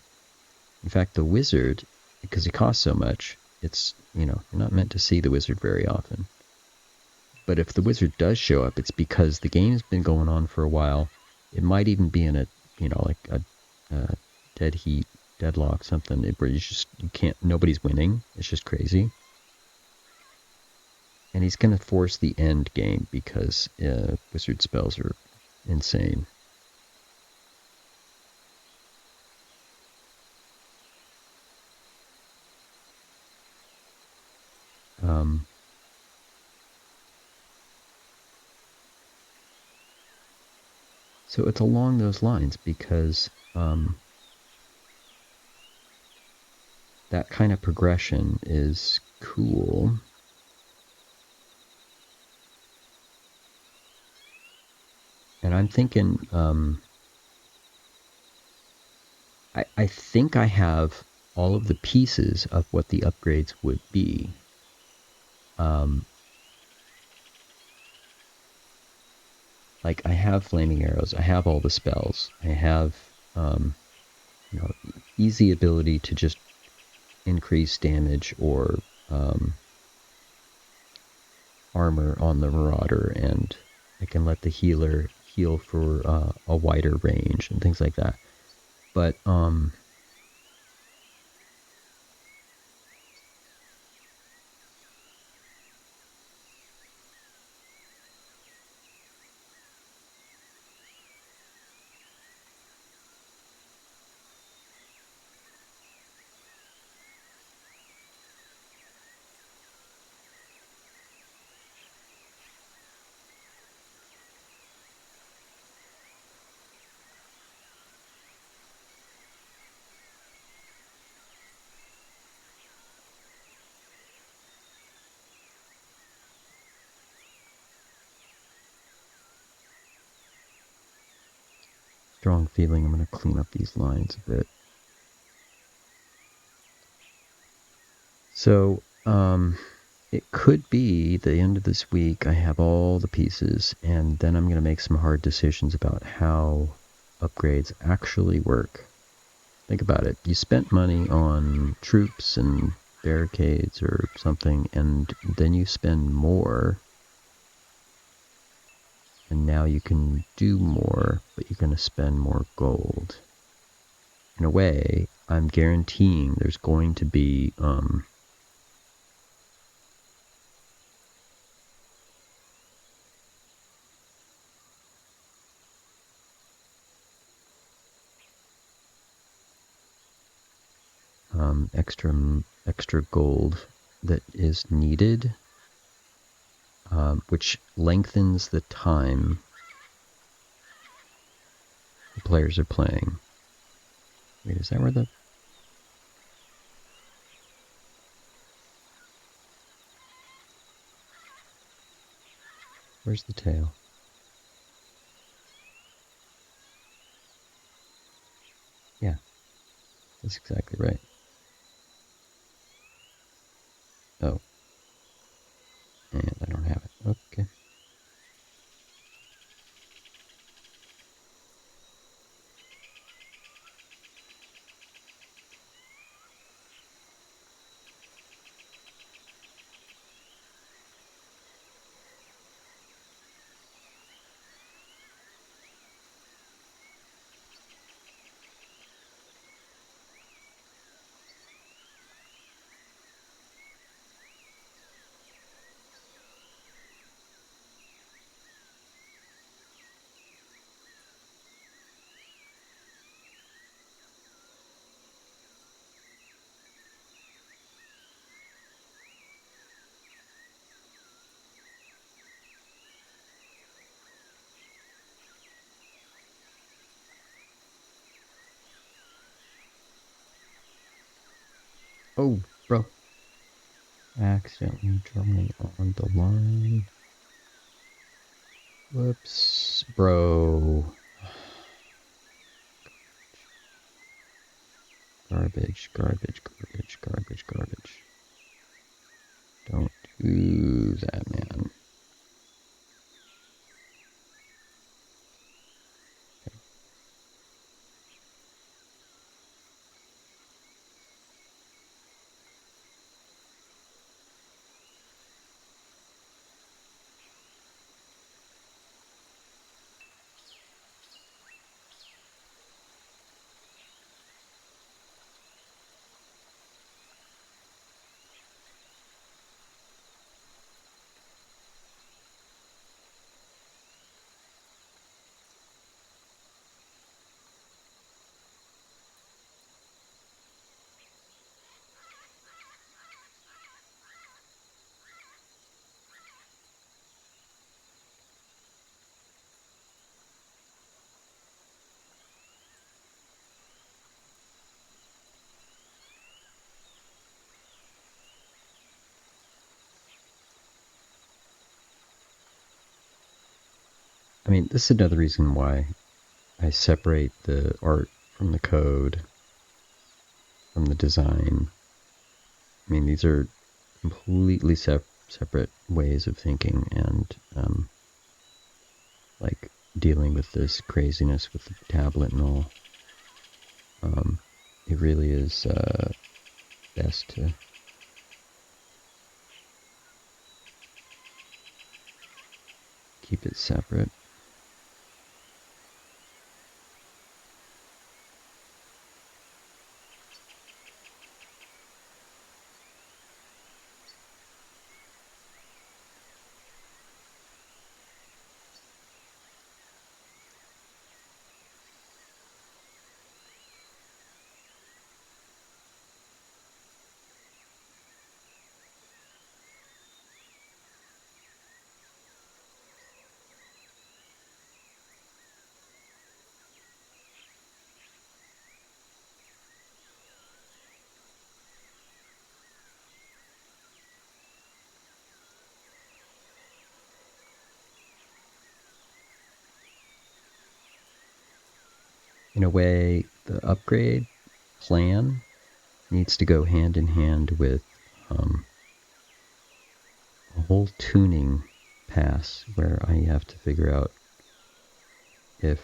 In fact, the wizard, because he costs so much, it's, you're not meant to see the wizard very often. But if the wizard does show up, it's because the game's been going on for a while. It might even be in a, like a dead heat, deadlock, something where you can't, nobody's winning. It's just crazy. And he's going to force the end game because wizard spells are insane. So it's along those lines because that kind of progression is cool. I'm thinking, I think I have all of the pieces of what the upgrades would be. Like I have flaming arrows, I have all the spells, I have, you know, easy ability to just increase damage or armor on the Marauder, and I can let the healer heal for a wider range and things like that. But strong feeling I'm going to clean up these lines a bit. So, it could be the end of this week I have all the pieces, and then I'm going to make some hard decisions about how upgrades actually work. Think about it. You spent money on troops and barricades or something, and then you spend more, and now you can do more, but you're going to spend more gold. In a way, I'm guaranteeing there's going to be extra gold that is needed, which lengthens the time the players are playing. Wait, is that where the... Where's the tail? Yeah, that's exactly right. Oh, and I don't have it. Okay. Oh, bro. Accidentally drawing on the line. Whoops, bro. Garbage, garbage, garbage, garbage, garbage. Don't do that, man. I mean, this is another reason why I separate the art from the code, from the design. I mean, these are completely separate ways of thinking, and like dealing with this craziness with the tablet and all. It really is best to keep it separate. In a way, the upgrade plan needs to go hand in hand with a whole tuning pass where I have to figure out if,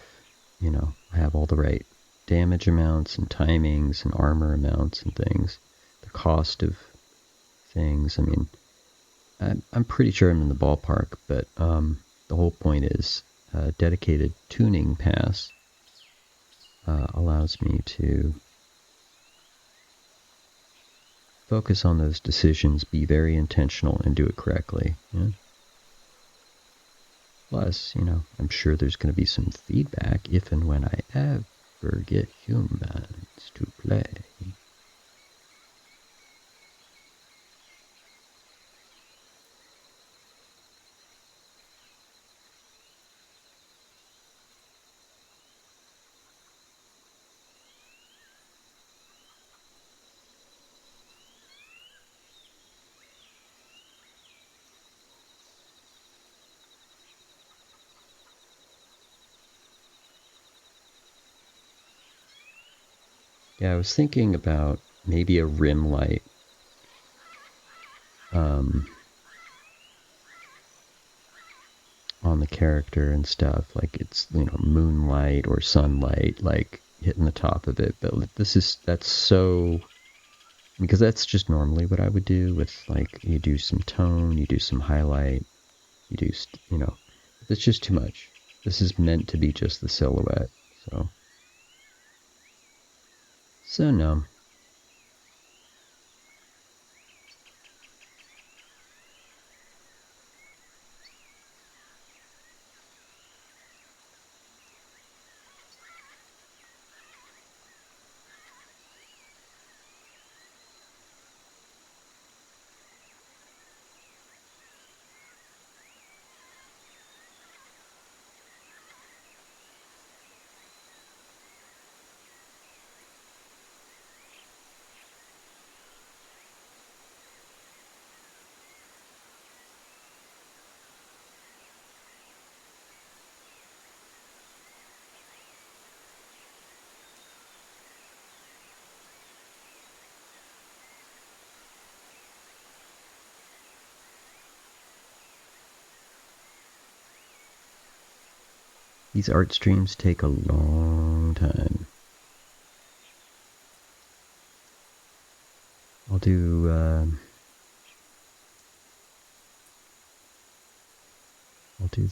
I have all the right damage amounts and timings and armor amounts and things, the cost of things. I mean, I'm pretty sure I'm in the ballpark, but the whole point is a dedicated tuning pass allows me to focus on those decisions, be very intentional, and do it correctly. Yeah? Plus, I'm sure there's going to be some feedback if and when I ever get humans to play. Yeah, I was thinking about maybe a rim light. On the character and stuff, like it's moonlight or sunlight like hitting the top of it, but that's so, because that's just normally what I would do with, like, you do some tone, you do some highlight, you do it's just too much. This is meant to be just the silhouette, so no. These art streams take a long time. I'll do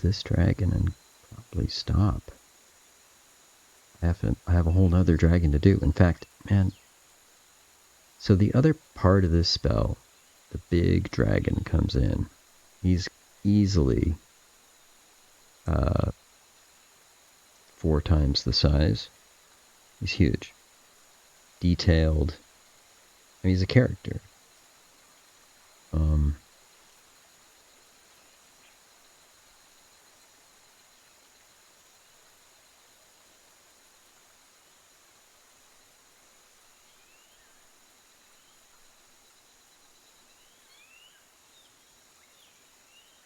this dragon and probably stop. I have a whole nother dragon to do. In fact, man, so the other part of this spell, the big dragon comes in. He's easily 4 times the size. He's huge. Detailed. I mean, he's a character.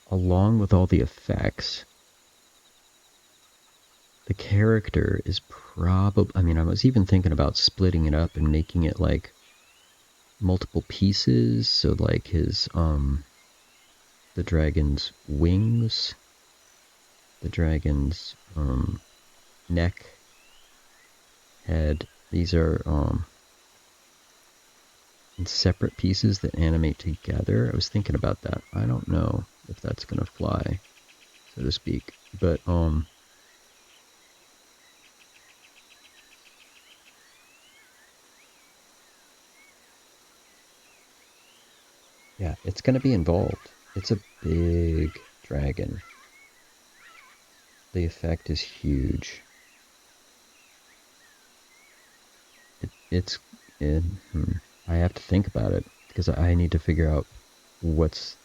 Along with all the effects, the character is probably, I mean, I was even thinking about splitting it up and making it like multiple pieces, so like his the dragon's wings, the dragon's neck, head, these are separate pieces that animate together. I was thinking about that. I don't know if that's gonna fly, so to speak, but yeah, it's gonna be involved. It's a big dragon. The effect is huge. It's it, I have to think about it because I need to figure out what's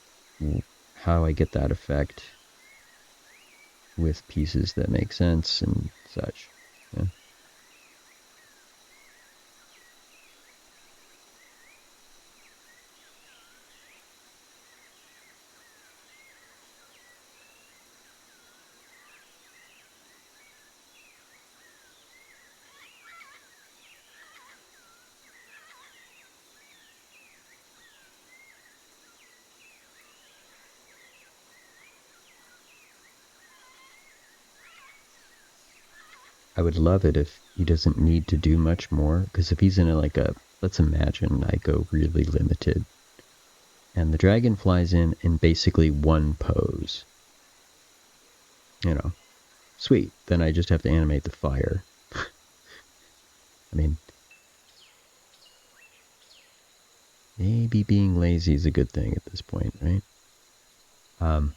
how I get that effect with pieces that make sense and such. Yeah. I would love it if he doesn't need to do much more, because if he's in let's imagine I go really limited, and the dragon flies in basically one pose. You know, sweet. Then I just have to animate the fire. I mean, maybe being lazy is a good thing at this point, right? Um,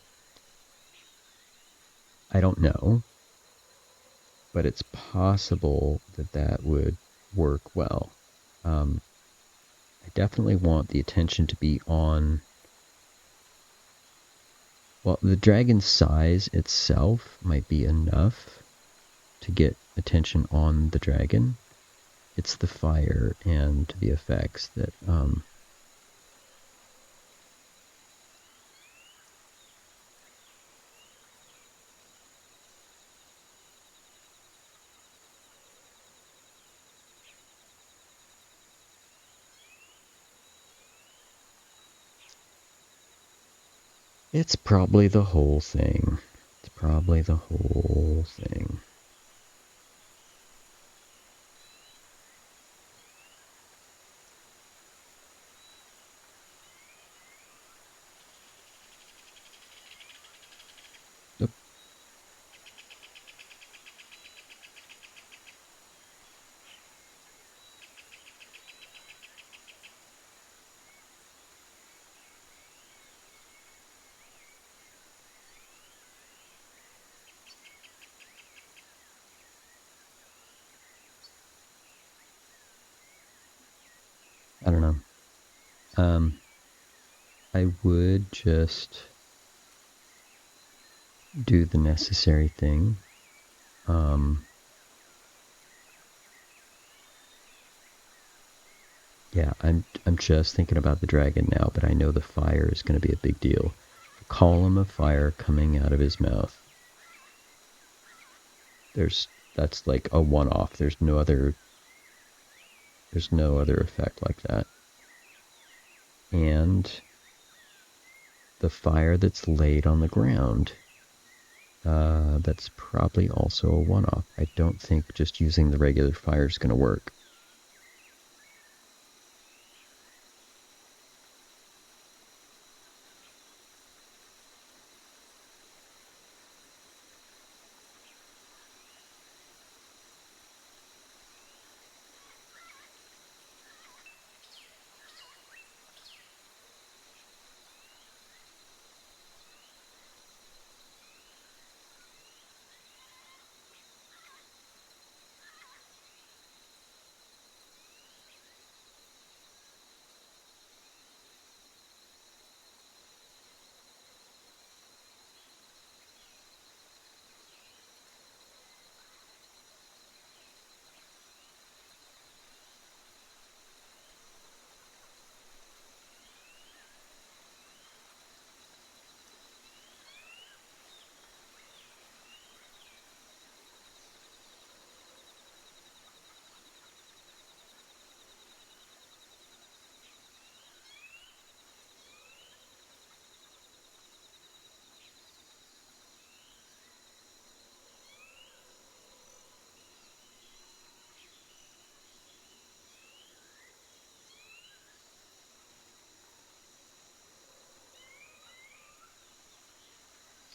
I don't know, but it's possible that that would work well. I definitely want the attention to be on, well, the dragon's size itself might be enough to get attention on the dragon. It's the fire and the effects that, it's probably the whole thing. It's probably the whole thing. Yep. I don't know. I would just do the necessary thing. Yeah, I'm just thinking about the dragon now, but I know the fire is going to be a big deal. A column of fire coming out of his mouth. That's like a one-off. There's no other effect like that. And the fire that's laid on the ground. That's probably also a one-off. I don't think just using the regular fire is going to work.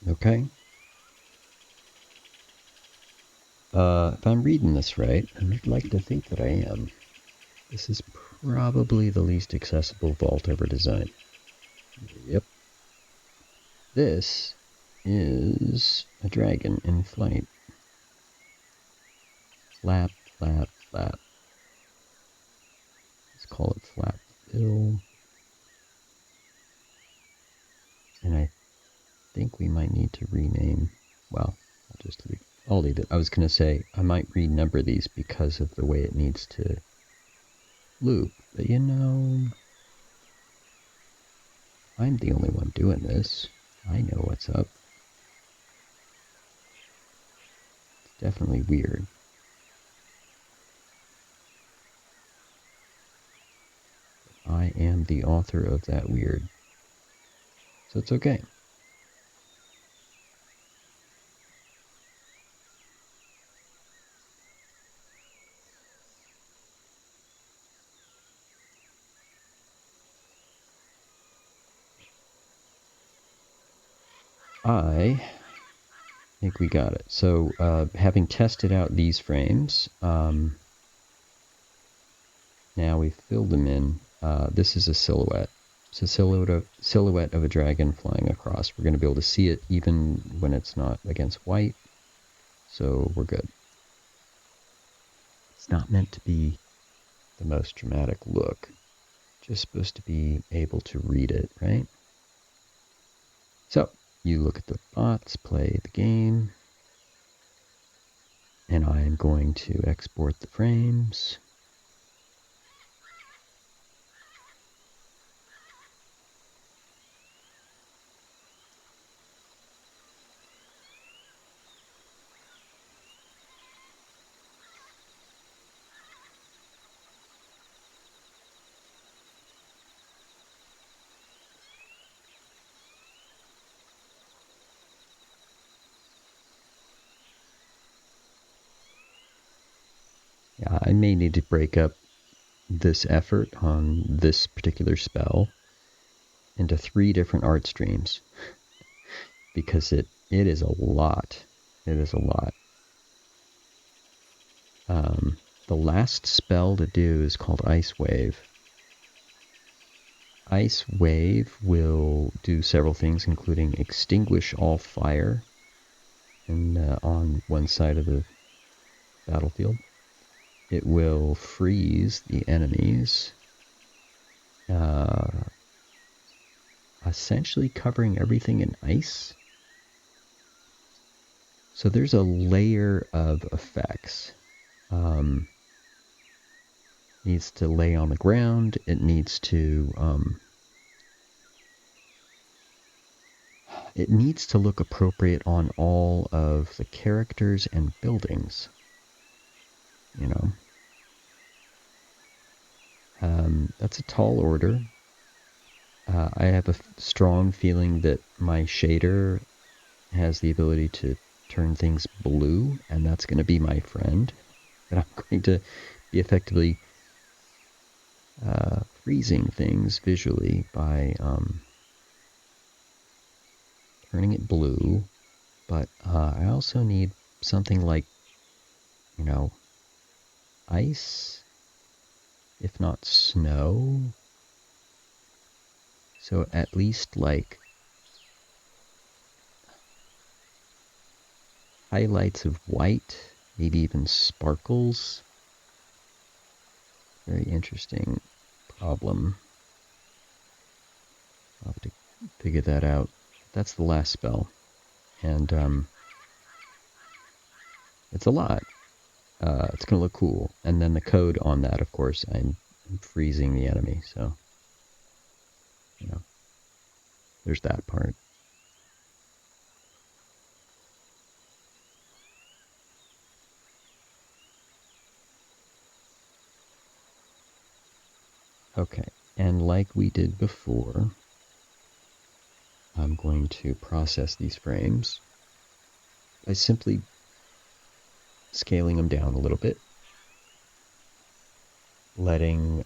Okay. If I'm reading this right, and I'd like to think that I am, this is probably the least accessible vault ever designed. Yep. This is a dragon in flight. Flap, flap, flap. Let's call it Flap Bill. And I think we might need to rename, well, I'll leave it. I was going to say, I might renumber these because of the way it needs to loop. But you know, I'm the only one doing this. I know what's up. It's definitely weird. I am the author of that weird. So it's okay. I think we got it. So having tested out these frames, now we've filled them in. This is a silhouette. It's a silhouette of a dragon flying across. We're going to be able to see it even when it's not against white. So we're good. It's not meant to be the most dramatic look. Just supposed to be able to read it, right? So you look at the bots, play the game, and I'm going to export the frames. Yeah, I may need to break up this effort on this particular spell into 3 different art streams because it is a lot. It is a lot. The last spell to do is called Ice Wave. Ice Wave will do several things, including extinguish all fire and on one side of the battlefield. It will freeze the enemies, essentially covering everything in ice. So there's a layer of effects. Needs to lay on the ground. It needs to look appropriate on all of the characters and buildings. You know, that's a tall order. I have a strong feeling that my shader has the ability to turn things blue, and that's going to be my friend. That I'm going to be effectively freezing things visually by turning it blue. But I also need something like, you know, ice, if not snow. So at least like highlights of white, maybe even sparkles. Very interesting problem. I'll have to figure that out. That's the last spell. And it's a lot. It's going to look cool. And then the code on that, of course, I'm freezing the enemy. So, you know, there's that part. Okay, and like we did before, I'm going to process these frames by simply scaling them down a little bit, letting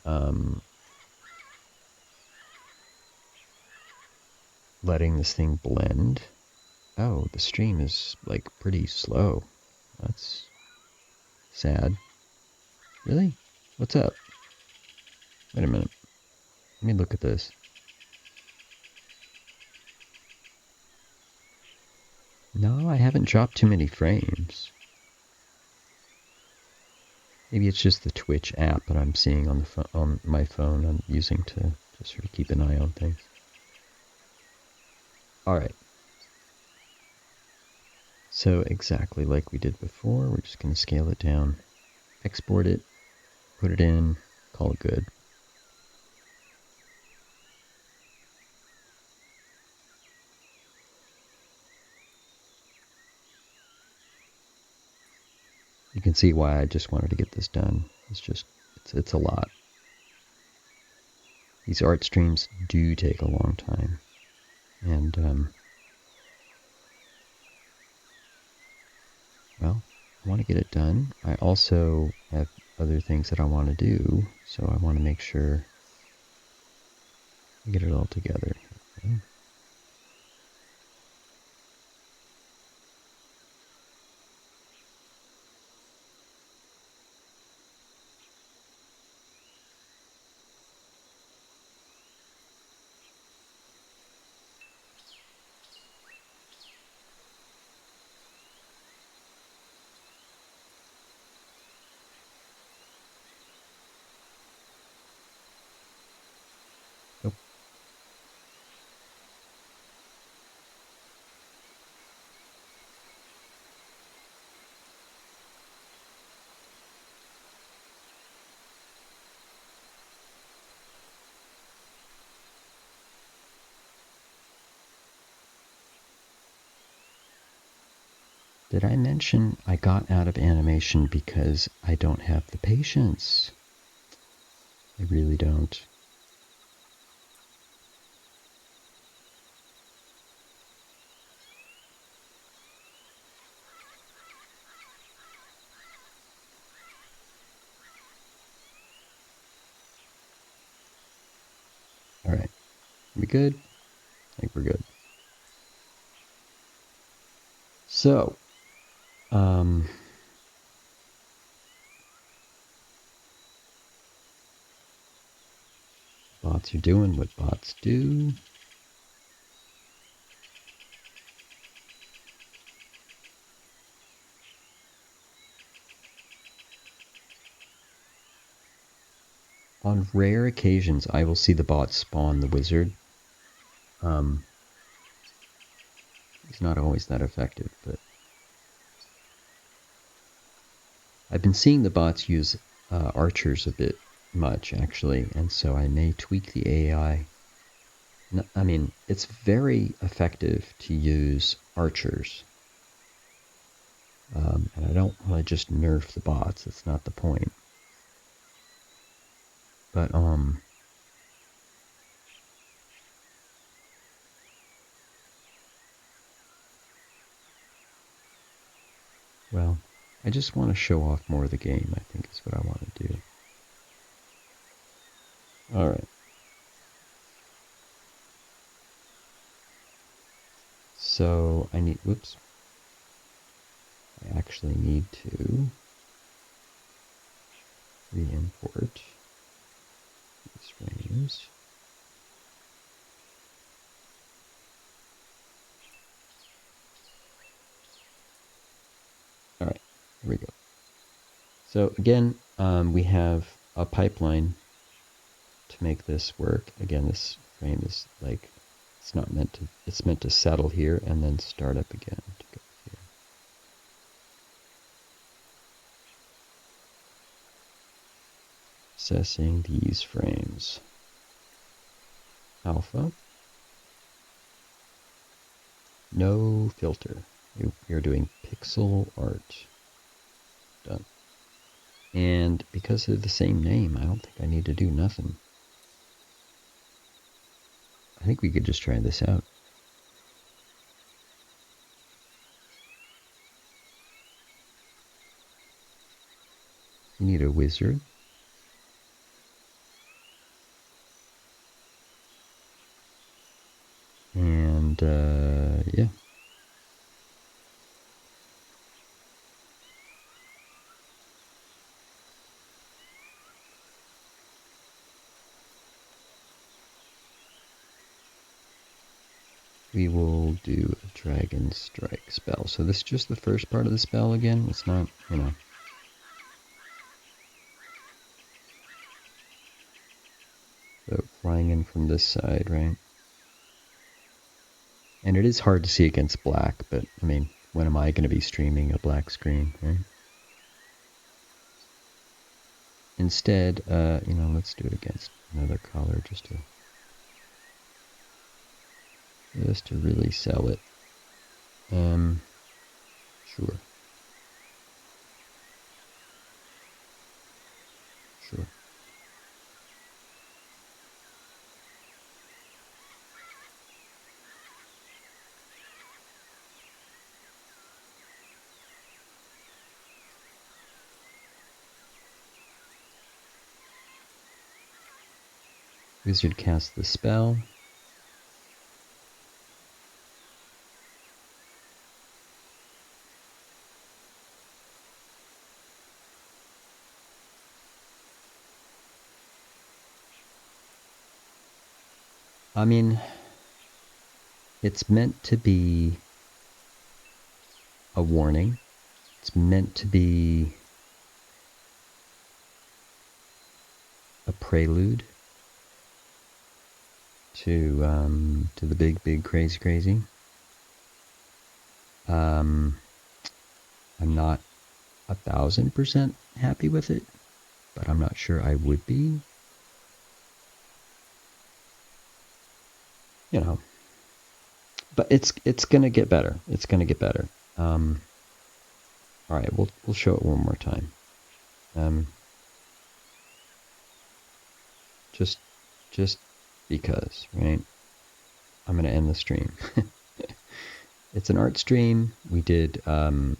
this thing blend. Oh, the stream is like pretty slow. That's sad. Really? What's up? Wait a minute. Let me look at this. No, I haven't dropped too many frames. Maybe it's just the Twitch app that I'm seeing on the on my phone. I'm using to sort of keep an eye on things. All right. So exactly like we did before, we're just going to scale it down, export it, put it in, call it good. You can see why I just wanted to get this done. It's a lot. These art streams do take a long time. And, well, I want to get it done. I also have other things that I want to do, so I want to make sure I get it all together. Okay. Oh, did I mention I got out of animation because I don't have the patience? I really don't. All right. Are we good? I think we're good. So, bots are doing what bots do. On rare occasions, I will see the bot spawn the wizard. It's not always that effective, but I've been seeing the bots use archers a bit much, actually, and so I may tweak the AI. I mean, it's very effective to use archers. And I don't want to just nerf the bots. That's not the point. But, well, I just want to show off more of the game, I think is what I want to do. Alright. So, whoops. I actually need to re-import these frames. Alright, here we go. So again, we have a pipeline to make this work. Again, this frame is like, it's meant to settle here and then start up again to go here. Assessing these frames. Alpha. No filter. We are doing pixel art. Done. And because they're the same name, I don't think I need to do nothing. I think we could just try this out. You need a wizard. And, yeah. we will do a Dragon Strike spell. So this is just the first part of the spell again. It's not, you know. So flying in from this side, right? And it is hard to see against black, but I mean, when am I going to be streaming a black screen, right? Instead, you know, let's do it against another color just to really sell it. Sure. Sure. Wizard casts the spell. I mean, it's meant to be a warning. It's meant to be a prelude to the big crazy. I'm not 1,000% happy with it, but I'm not sure I would be. You know, but it's gonna get better. It's gonna get better. All right, we'll show it one more time. Just because, right? I'm gonna end the stream. It's an art stream. We did the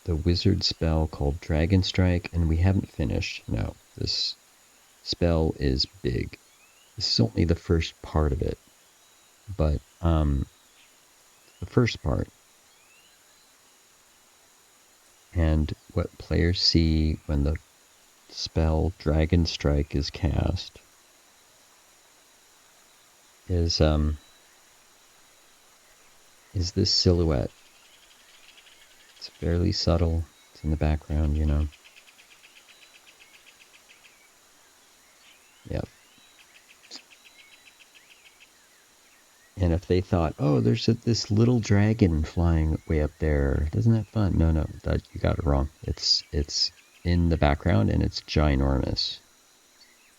wizard spell called Dragon Strike, and we haven't finished. No, this spell is big. This is only the first part of it, but the first part, and what players see when the spell Dragon Strike is cast is this silhouette. It's fairly subtle. It's in the background, you know. Yep. And if they thought, oh, there's this little dragon flying way up there, isn't that fun? No, that you got it wrong. It's in the background and it's ginormous.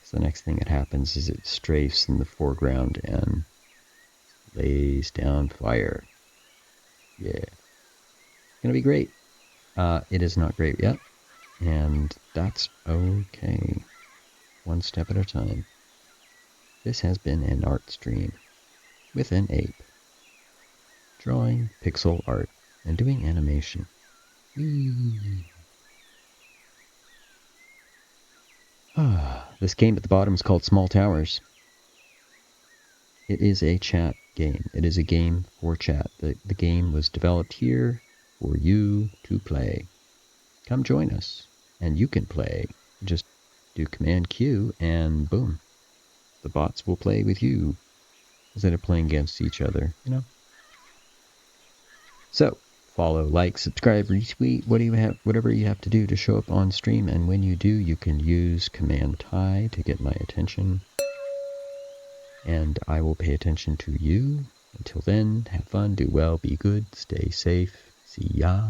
So the next thing that happens is it strafes in the foreground and lays down fire. Yeah. It's gonna be great. It is not great yet, and that's okay. One step at a time. This has been an art stream with an ape, drawing pixel art and doing animation. Whee! This game at the bottom is called Small Towers. It is a chat game. It is a game for chat. The game was developed here for you to play. Come join us, and you can play. Just do Command Q, and boom. The bots will play with you instead of playing against each other, you know? So, follow, like, subscribe, retweet, whatever you have to do to show up on stream, and when you do, you can use Command Tie to get my attention, and I will pay attention to you. Until then, have fun, do well, be good, stay safe, see ya.